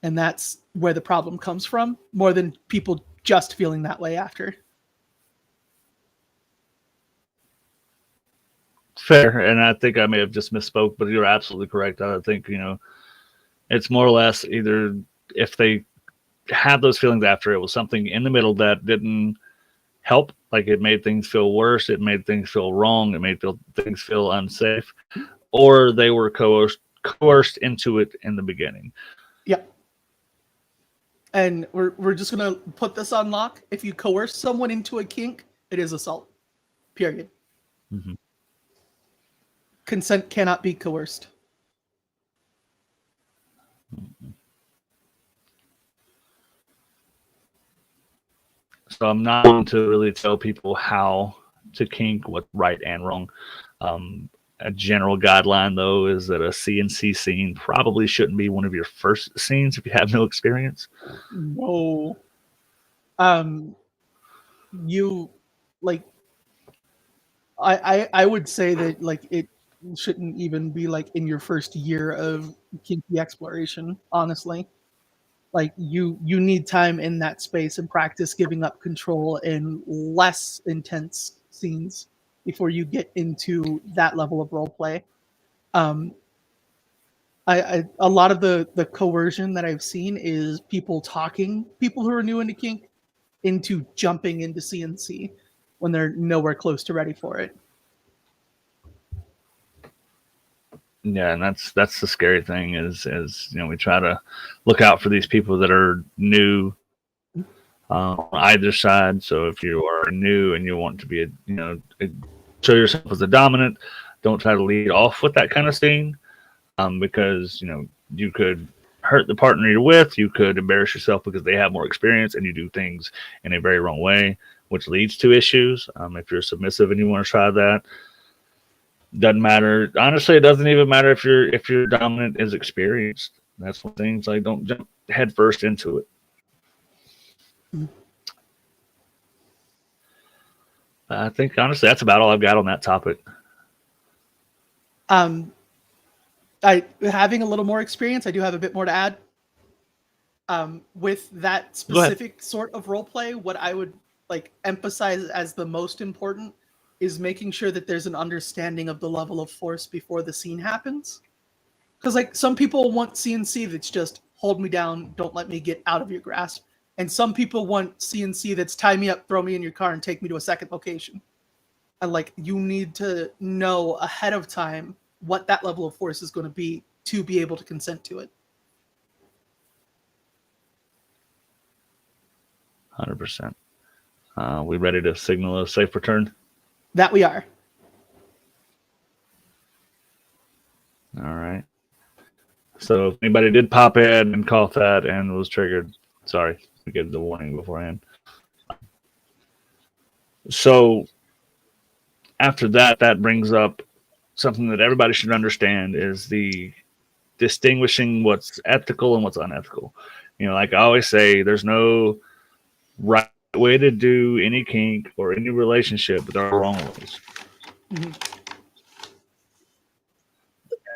Speaker 5: And that's where the problem comes from, more than people just feeling that way after.
Speaker 2: Fair, and I think I may have just misspoke, but you're absolutely correct. I think, it's more or less either if they have those feelings after, it was something in the middle that didn't help, like it made things feel worse, it made things feel wrong, it made things feel unsafe, or they were coerced into it in the beginning.
Speaker 5: Yep. And we're just going to put this on lock. If you coerce someone into a kink, it is assault. Period.
Speaker 2: Mm-hmm.
Speaker 5: Consent cannot be coerced.
Speaker 2: So I'm not going to really tell people how to kink, what's right and wrong. A general guideline, though, is that a CNC scene probably shouldn't be one of your first scenes if you have no experience.
Speaker 5: No. You like. I would say that like it shouldn't even be like in your first year of kinky exploration. Honestly, like you need time in that space and practice giving up control in less intense scenes before you get into that level of role play. A lot of the coercion that I've seen is people who are new into kink into jumping into CNC when they're nowhere close to ready for it.
Speaker 2: Yeah, and that's the scary thing is we try to look out for these people that are new on either side. So if you are new and you want to be show yourself as a dominant, don't try to lead off with that kind of scene, because you could hurt the partner you're with, you could embarrass yourself because they have more experience and you do things in a very wrong way, which leads to issues. If you're submissive and you want to try that, doesn't matter. Honestly, it doesn't even matter if your dominant is experienced. That's one thing. It's like don't jump head first into it.
Speaker 5: Mm-hmm.
Speaker 2: I think honestly that's about all I've got on that topic.
Speaker 5: Having a little more experience, I do have a bit more to add. With that specific sort of role play, what I would like emphasize as the most important is making sure that there's an understanding of the level of force before the scene happens. Because like some people want CNC that's just hold me down, don't let me get out of your grasp, and some people want CNC that's tie me up, throw me in your car, and take me to a second location. And like you need to know ahead of time what that level of force is going to be able to consent to it.
Speaker 2: 100%. We ready to signal a safe return?
Speaker 5: That we are.
Speaker 2: All right. So if anybody did pop in and cough that and was triggered, sorry, we gave the warning beforehand. So after that, that brings up something that everybody should understand is the distinguishing what's ethical and what's unethical. You know, like I always say, there's no right way to do any kink or any relationship, but there are wrong ways.
Speaker 5: Mm-hmm.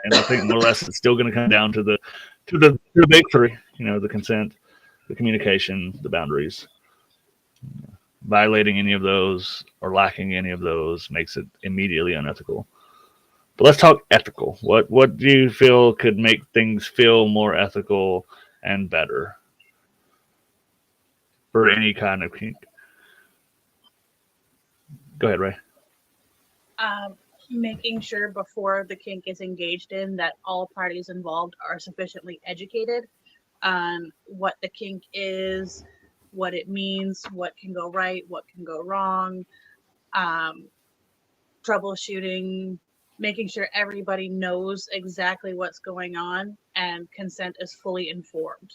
Speaker 2: And I think more or less it's still going to come down to the big three. You know, the consent, the communication, the boundaries. Violating any of those or lacking any of those makes it immediately unethical. But let's talk ethical. What do you feel could make things feel more ethical and better for any kind of kink? Go ahead, Ray.
Speaker 6: Making sure before the kink is engaged in that all parties involved are sufficiently educated on what the kink is, what it means, what can go right, what can go wrong, troubleshooting, making sure everybody knows exactly what's going on and consent is fully informed.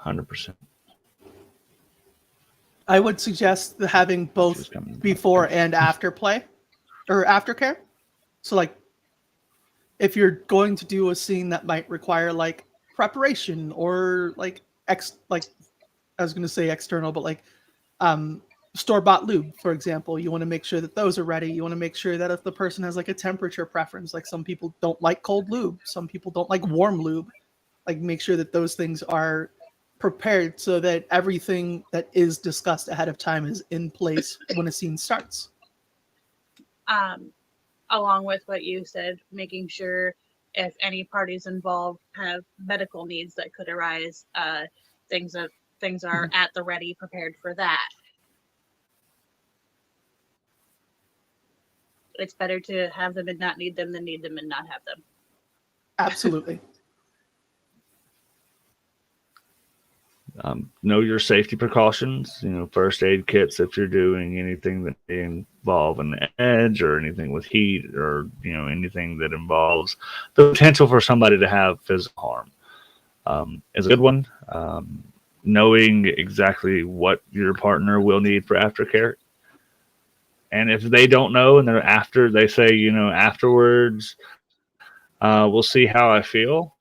Speaker 2: $100%.
Speaker 5: I would suggest having both before and after play or aftercare. So like if you're going to do a scene that might require like preparation or like I was going to say external, but like store-bought lube, for example, you want to make sure that those are ready. You want to make sure that if the person has like a temperature preference, like some people don't like cold lube, some people don't like warm lube, like make sure that those things are prepared so that everything that is discussed ahead of time is in place when a scene starts.
Speaker 6: Along with what you said, making sure if any parties involved have medical needs that could arise, things are at the ready, prepared for that. It's better to have them and not need them than need them and not have them.
Speaker 5: Absolutely.
Speaker 2: Know your safety precautions, you know, first aid kits if you're doing anything that may involve an edge or anything with heat or, you know, anything that involves the potential for somebody to have physical harm is a good one. Knowing exactly what your partner will need for aftercare. And if they don't know and they say, you know, afterwards, we'll see how I feel.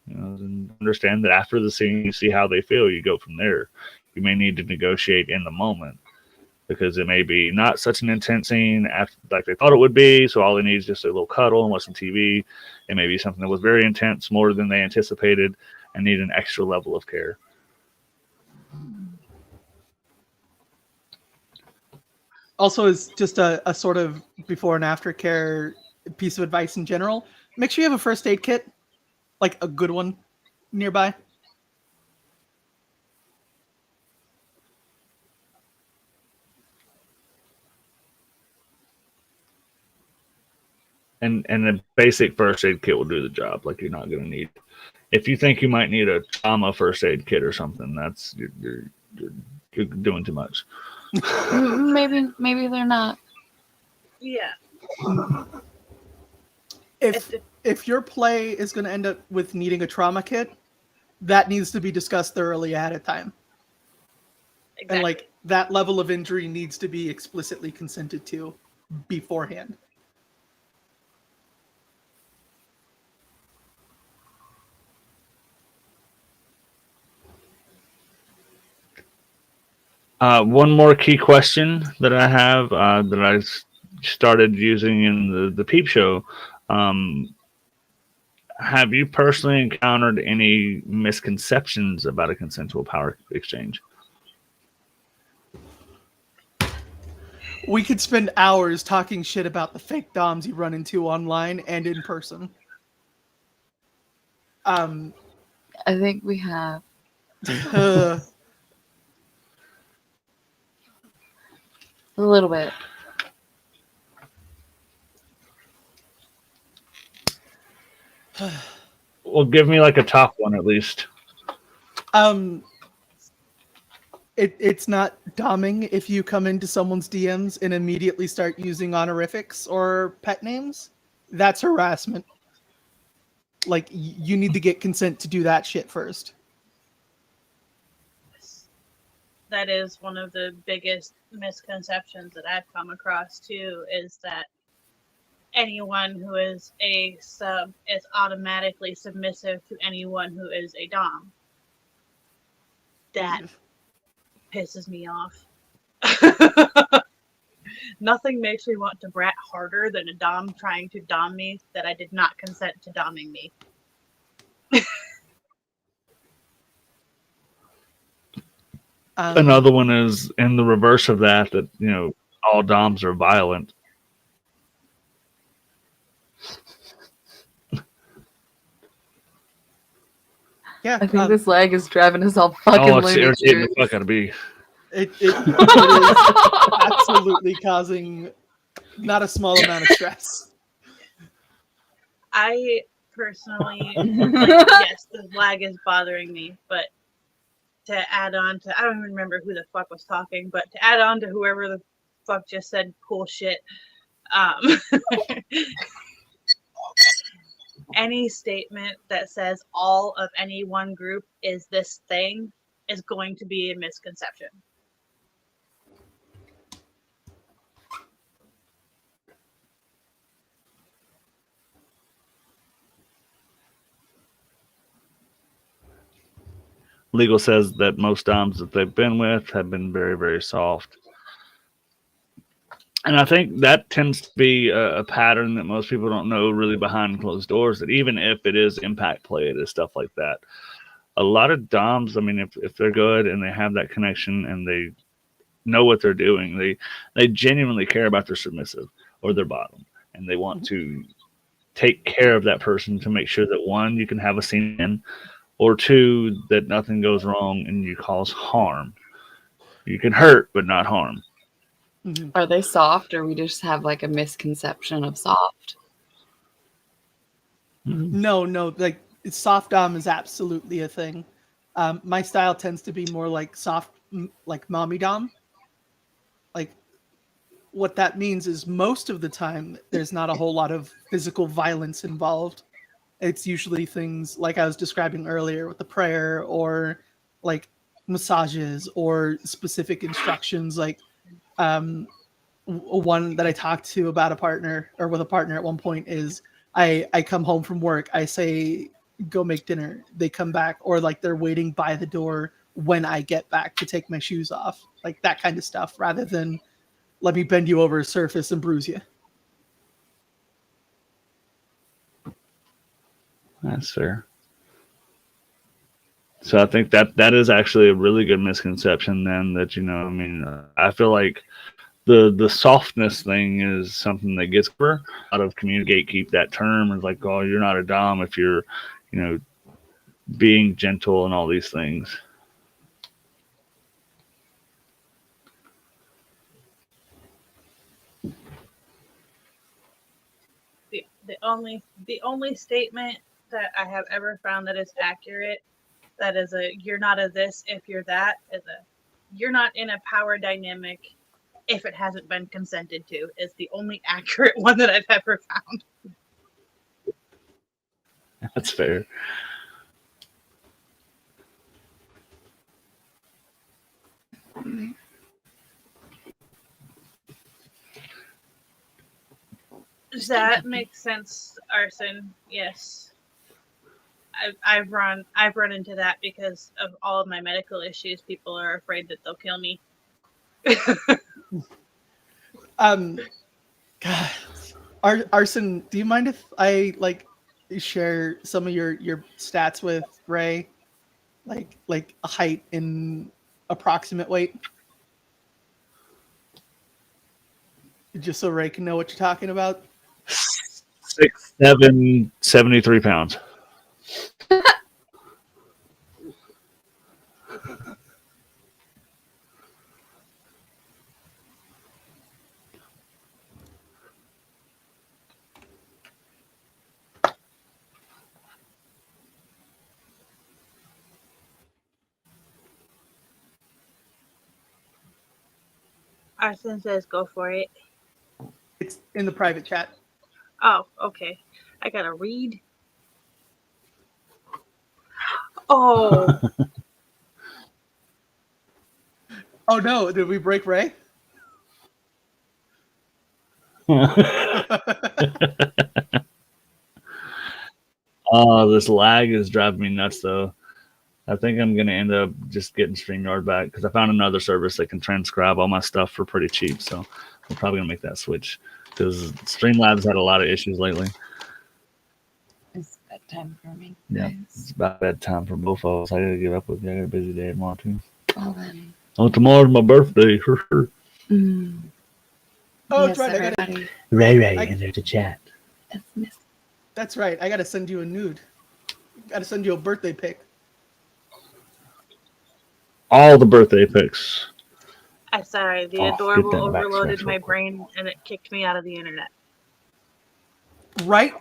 Speaker 2: You know, and understand that after the scene, you see how they feel. You go from there. You may need to negotiate in the moment because it may be not such an intense scene like they thought it would be. So all they need is just a little cuddle and watch some TV. It may be something that was very intense, more than they anticipated, and need an extra level of care.
Speaker 5: Also, is just a sort of before and after care piece of advice in general. Make sure you have a first aid kit, like a good one, nearby.
Speaker 2: And a basic first aid kit will do the job. Like, you're not going to need. If you think you might need a trauma first aid kit or something, that's you're doing too much.
Speaker 3: Maybe they're not.
Speaker 6: Yeah.
Speaker 5: If your play is going to end up with needing a trauma kit, that needs to be discussed thoroughly ahead of time.
Speaker 6: Exactly.
Speaker 5: And like that level of injury needs to be explicitly consented to beforehand.
Speaker 2: One more key question that I have that I started using in the peep show. Have you personally encountered any misconceptions about a consensual power exchange?
Speaker 5: We could spend hours talking shit about the fake doms you run into online and in person.
Speaker 3: I think we have.
Speaker 5: uh,
Speaker 3: A little bit.
Speaker 2: Well, give me like a top one at least.
Speaker 5: it's not doming if you come into someone's DMs and immediately start using honorifics or pet names. That's harassment. Like, you need to get consent to do that shit first.
Speaker 6: That is one of the biggest misconceptions that I've come across too, is that anyone who is a sub is automatically submissive to anyone who is a dom. That pisses me off. Nothing makes me want to brat harder than a dom trying to dom me that I did not consent to doming me.
Speaker 2: Another one is in the reverse of that, you know, all doms are violent.
Speaker 5: Yeah,
Speaker 3: I think this lag is driving us all fucking
Speaker 2: Oh, it's
Speaker 3: loony.
Speaker 2: irritating the fuck out of me.
Speaker 5: it is absolutely causing not a small amount of stress.
Speaker 6: I personally, yes, the lag is bothering me, but to add on to, I don't even remember who the fuck was talking, but to add on to whoever the fuck just said cool shit, any statement that says all of any one group is this thing is going to be a misconception.
Speaker 2: Legal says that most doms that they've been with have been very, very soft. And I think that tends to be a pattern that most people don't know really behind closed doors, that even if it is impact play, it is stuff like that. A lot of doms, I mean, if they're good and they have that connection and they know what they're doing, they genuinely care about their submissive or their bottom. And they want to take care of that person to make sure that, one, you can have a scene in, or two, that nothing goes wrong and you cause harm. You can hurt, but not harm.
Speaker 3: Are they soft, or we just have like a misconception of soft?
Speaker 5: No, like, soft dom is absolutely a thing. My style tends to be more like soft, like mommy dom. Like, what that means is most of the time there's not a whole lot of physical violence involved. It's usually things like I was describing earlier with the prayer, or like massages, or specific instructions. Like, one that I talked to about a partner, or with a partner at one point, is I come home from work, I say, go make dinner. They come back, or like they're waiting by the door when I get back to take my shoes off. Like that kind of stuff, rather than let me bend you over a surface and bruise you.
Speaker 2: That's fair. So I think that is actually a really good misconception then, that, you know, I mean, I feel like the softness thing is something that gets over. A lot of communicate, keep that term, is like, oh, you're not a dom if you're, you know, being gentle and all these things.
Speaker 6: The only statement that I have ever found that is accurate, that is a you're not a this if you're that, is a you're not in a power dynamic if it hasn't been consented to, is the only accurate one that I've ever found.
Speaker 2: That's fair.
Speaker 6: Does that make sense, Arson? Yes. I've run into that because of all of my medical issues. People are afraid that they'll kill me.
Speaker 5: God. Arson, do you mind if I like share some of your stats with Ray? Like a height and approximate weight? Just so Ray can know what you're talking about.
Speaker 2: 6'7", 73 pounds.
Speaker 6: Arson says go for it.
Speaker 5: It's in the private chat.
Speaker 6: Oh, okay. I gotta read. Oh,
Speaker 5: Oh no, did we break Ray?
Speaker 2: Oh, this lag is driving me nuts, though. I think I'm going to end up just getting StreamYard back because I found another service that can transcribe all my stuff for pretty cheap. So I'm probably going to make that switch because Streamlabs had a lot of issues lately.
Speaker 3: It's bedtime for me.
Speaker 2: Yeah, it's about bedtime for both of us. I got to give up with you. I got a busy day tomorrow, too.
Speaker 3: Well then.
Speaker 2: Oh, tomorrow's my birthday.
Speaker 3: Mm.
Speaker 5: Oh,
Speaker 3: Yes,
Speaker 5: that's right.
Speaker 3: everybody.
Speaker 2: Ray,
Speaker 5: I-
Speaker 2: enter the chat.
Speaker 3: It's Miss.
Speaker 5: That's right. I gotta send you a nude. Gotta send you a birthday pic.
Speaker 2: All the birthday pics.
Speaker 6: I'm sorry. The
Speaker 2: Oh,
Speaker 6: adorable
Speaker 2: get that back
Speaker 6: overloaded
Speaker 2: scratch
Speaker 6: my
Speaker 2: real quick.
Speaker 6: brain and it kicked me out of the internet.
Speaker 5: Right?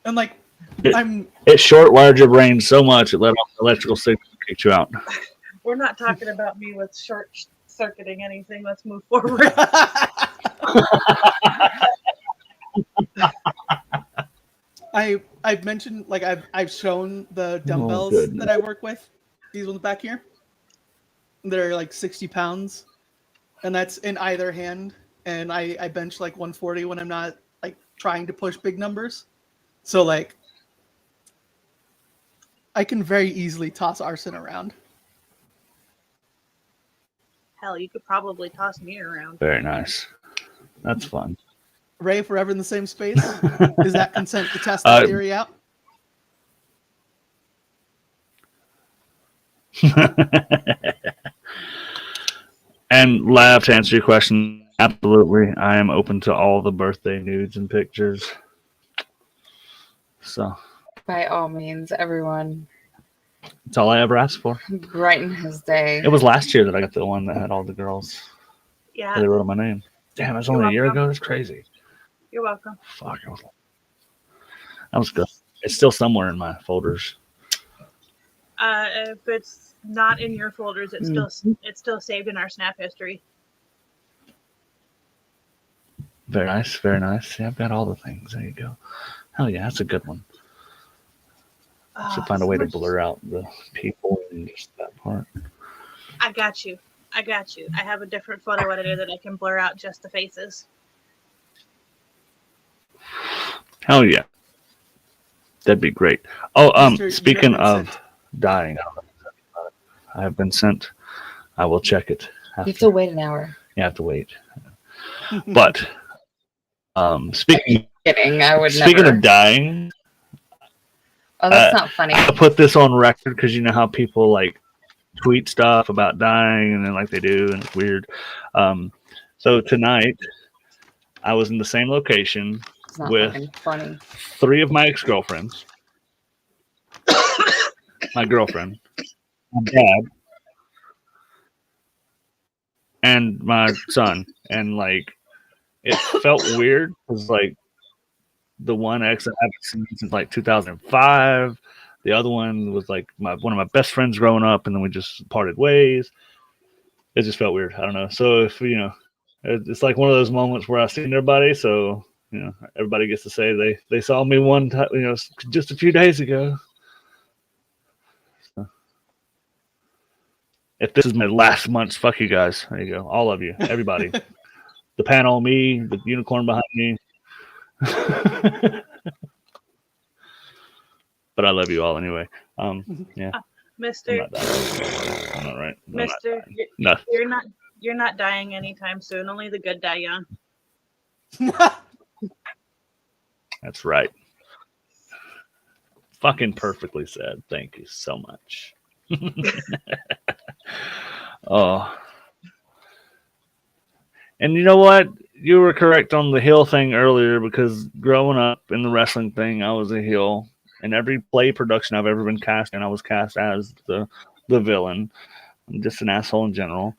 Speaker 5: And like, I'm
Speaker 2: It short wired your brain so much it let off the electrical signal and kicked you out.
Speaker 6: We're not talking about me with short circuiting anything. Let's move forward.
Speaker 5: I've mentioned, like, I've shown the dumbbells
Speaker 2: goodness.
Speaker 5: that I work with. These ones back here. They're like 60 pounds, and that's in either hand. And I bench like 140 when I'm not like trying to push big numbers. So like, I can very easily toss Arson around.
Speaker 6: Hell, you could probably toss me around.
Speaker 2: Very nice. That's fun.
Speaker 5: Ray, if we're ever in the same space, is that consent to test that theory out?
Speaker 2: And Lav, to answer your question, absolutely. I am open to all the birthday nudes and pictures. So
Speaker 3: By all means, everyone,
Speaker 2: that's all I ever asked for.
Speaker 3: brighten his day.
Speaker 2: It was last year that I got the one that had all the girls.
Speaker 6: Yeah,
Speaker 2: They wrote on my name. Damn, that's
Speaker 6: You're
Speaker 2: only a year
Speaker 6: welcome.
Speaker 2: ago. That's crazy.
Speaker 6: you're welcome.
Speaker 2: Fuck, that was good. It's still somewhere in my folders.
Speaker 6: If it's not in your folders, it's still saved in our Snap history.
Speaker 2: Very nice, very nice. Yeah, I've got all the things. There you go. Hell yeah, that's a good one. Should find a way to blur out the people and just that part.
Speaker 6: I got you. I have a different photo editor that I can blur out just the faces.
Speaker 2: Hell yeah. That'd be great. Oh,
Speaker 5: Mister,
Speaker 2: speaking
Speaker 5: you have been
Speaker 2: of
Speaker 5: sent.
Speaker 2: dying, I have been sent. I will check it.
Speaker 3: You have to wait an hour.
Speaker 2: You have to wait. But speaking
Speaker 3: Kidding, I would
Speaker 2: speaking
Speaker 3: never.
Speaker 2: of dying,
Speaker 3: Oh, that's not funny.
Speaker 2: I put this on record because you know how people like tweet stuff about dying and then like they do and it's weird. So tonight I was in the same location
Speaker 3: It's not
Speaker 2: with
Speaker 3: fucking funny. 3
Speaker 2: of my ex-girlfriends, my girlfriend, my dad, and my son. And like it felt weird because like the one ex I haven't seen since like 2005. The other one was like one of my best friends growing up, and then we just parted ways. It just felt weird. I don't know. So if it's like one of those moments where I've seen everybody, so everybody gets to say they saw me one time, just a few days ago. So, if this is my last month's, fuck you guys. There you go, all of you, everybody. The panel, me, the unicorn behind me. But I love you all anyway. Yeah.
Speaker 6: Mister,
Speaker 2: I'm not dying. I'm not right. I'm not
Speaker 6: Mister,
Speaker 2: dying. No.
Speaker 6: You're not dying anytime soon. Only the good die young.
Speaker 2: That's right. Fucking perfectly said. Thank you so much. Oh. And you know what? You were correct on the heel thing earlier, because growing up in the wrestling thing, I was a heel. In every play production I've ever been cast in, I was cast as the villain. I'm just an asshole in general.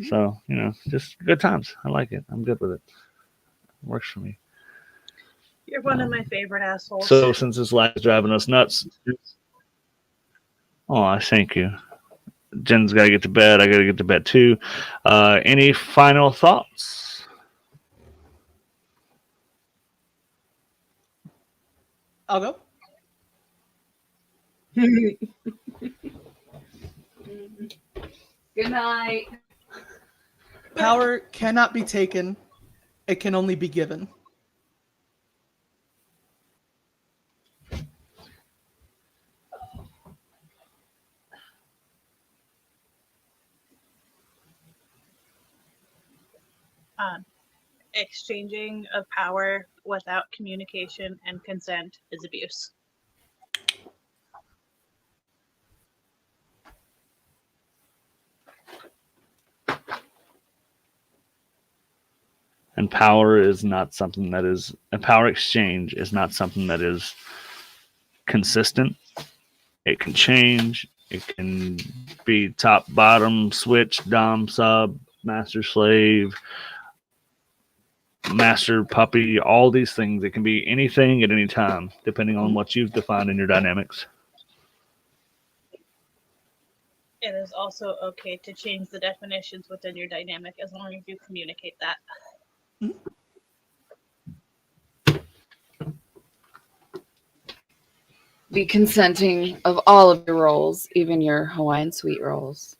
Speaker 2: So, just good times. I like it. I'm good with it. Works for me.
Speaker 6: You're one of my favorite assholes.
Speaker 2: So since this lag is driving us nuts, oh, I thank you. Jen's got to get to bed. I got to get to bed too. Any final thoughts?
Speaker 5: I'll go.
Speaker 3: Good night.
Speaker 5: Power cannot be taken. It can only be given.
Speaker 6: Exchanging of power without communication and consent is abuse.
Speaker 2: And power is not something that is, and power exchange is not something that is consistent. It can change. It can be top, bottom, switch, dom, sub, master, slave, master, puppy, all these things. It can be anything at any time, depending on what you've defined in your dynamics.
Speaker 6: It is also okay to change the definitions within your dynamic as long as you communicate that.
Speaker 3: Be consenting of all of your roles, even your Hawaiian suite roles.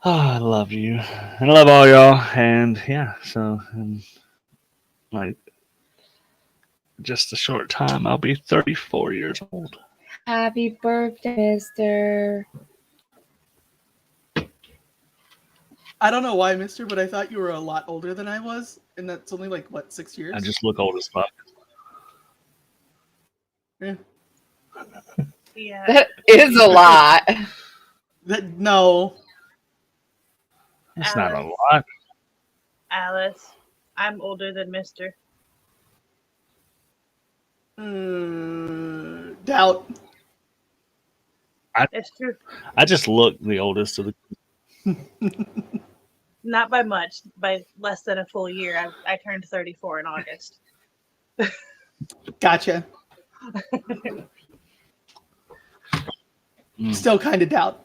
Speaker 2: Oh, I love you. And I love all y'all. And yeah, so in like just a short time, I'll be 34 years old.
Speaker 3: Happy birthday, mister.
Speaker 5: I don't know why, mister, but I thought you were a lot older than I was. And that's only like, what, 6 years?
Speaker 2: I just look old as fuck.
Speaker 5: Yeah.
Speaker 6: Yeah.
Speaker 3: That is a lot.
Speaker 5: No.
Speaker 2: That's not a lot.
Speaker 6: Alice, I'm older than Mr.
Speaker 5: Doubt.
Speaker 6: It's true.
Speaker 2: I just look the oldest of the.
Speaker 6: Not by much. By less than a full year. I turned 34 in August.
Speaker 5: Gotcha. Still kind of doubt.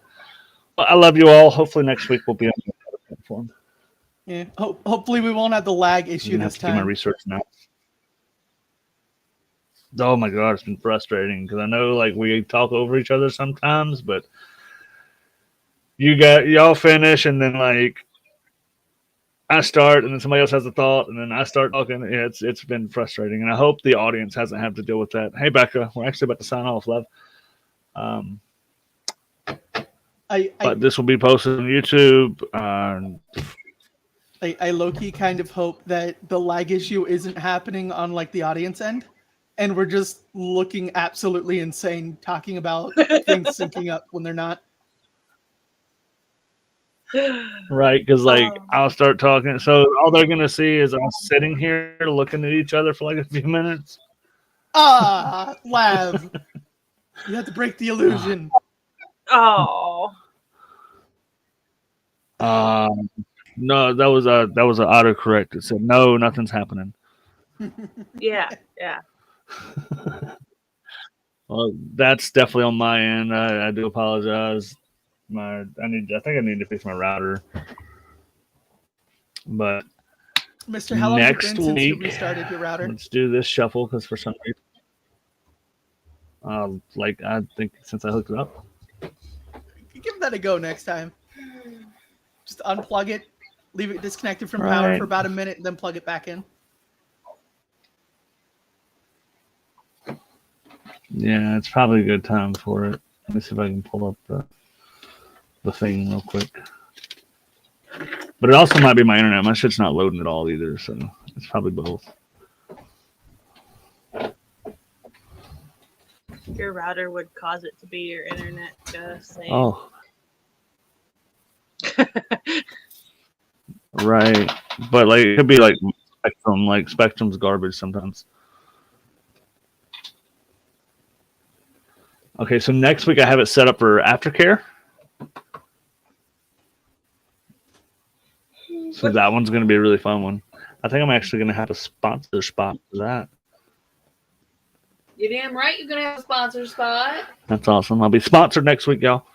Speaker 2: Well, I love you all. Hopefully next week we'll be on the platform.
Speaker 5: Yeah. Hopefully we won't have the lag
Speaker 2: I'm
Speaker 5: issue
Speaker 2: gonna have
Speaker 5: this
Speaker 2: to do my
Speaker 5: time.
Speaker 2: research now. Oh my god, it's been frustrating because I know like we talk over each other sometimes, but y'all finish and then like I start and then somebody else has a thought and then I start talking. Yeah, it's been frustrating, and I hope the audience hasn't had to deal with that. Hey Becca, we're actually about to sign off, love. But this will be posted on YouTube.
Speaker 5: I low-key kind of hope that the lag issue isn't happening on like the audience end, and we're just looking absolutely insane talking about things syncing up when they're not.
Speaker 2: Right, because like I'll start talking, so all they're gonna see is us sitting here looking at each other for like a few minutes.
Speaker 5: Lav. You have to break the illusion.
Speaker 6: Oh.
Speaker 2: No, that was a autocorrect. It said no, nothing's happening.
Speaker 6: Yeah.
Speaker 2: Well, that's definitely on my end. I do apologize. I think I need to fix my router. But
Speaker 5: Mr. How long has it
Speaker 2: next
Speaker 5: been since you
Speaker 2: week,
Speaker 5: restarted your router?
Speaker 2: let's do this shuffle because for some reason, like I think since I hooked it up.
Speaker 5: Give that a go next time. Just unplug it, leave it disconnected from power for about a minute, and then plug it back in.
Speaker 2: Yeah, it's probably a good time for it. Let me see if I can pull up the thing real quick. But it also might be my internet. My shit's not loading at all either, so it's probably both.
Speaker 6: Your router would cause it to be your internet. Just saying.
Speaker 2: Oh. Right. But like it could be like Spectrum. Like Spectrum's garbage sometimes. Okay, so next week I have it set up for aftercare. So that one's going to be a really fun one. I think I'm actually going to have a sponsor spot for that.
Speaker 3: You're damn right you're going to have a sponsor spot.
Speaker 2: That's awesome. I'll be sponsored next week, y'all.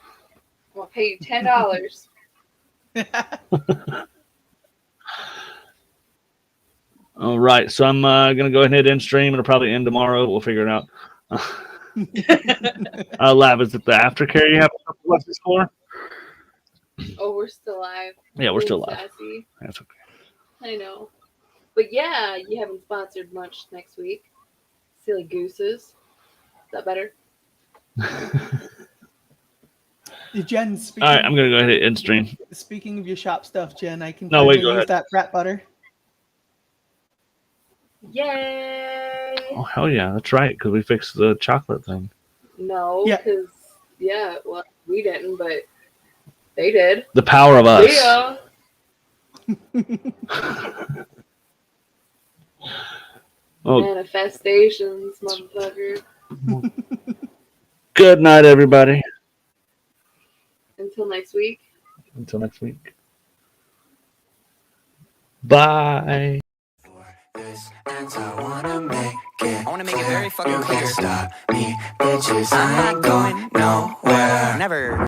Speaker 3: I'll pay you $10.
Speaker 2: All right, so I'm going to go ahead and hit end stream. It'll probably end tomorrow. We'll figure it out. Lab, is it the aftercare you have to watch this for?
Speaker 3: Oh, we're still live.
Speaker 2: Yeah, we're still live.
Speaker 3: Sassy.
Speaker 2: That's okay.
Speaker 3: I know. But yeah, you haven't sponsored much next week. Silly gooses. Is that better?
Speaker 5: Jen, speaking,
Speaker 2: All right, I'm going to go ahead and hit end stream.
Speaker 5: speaking of your shop stuff, Jen, I can
Speaker 2: No, wait, go
Speaker 5: use
Speaker 2: ahead.
Speaker 5: that frat butter.
Speaker 3: Yay!
Speaker 2: Oh, hell yeah. That's right, because we fixed the chocolate thing.
Speaker 3: No,
Speaker 5: Yeah.
Speaker 3: because, well, we didn't, but they did.
Speaker 2: The power of us.
Speaker 3: Yeah.
Speaker 2: Oh,
Speaker 3: Manifestations, motherfucker.
Speaker 2: good night, everybody.
Speaker 3: Until next week.
Speaker 2: Until next week. Bye.
Speaker 1: This ends, I wanna make it. I wanna make it very fucking clear. Stop me, bitches. I'm not going nowhere. Never.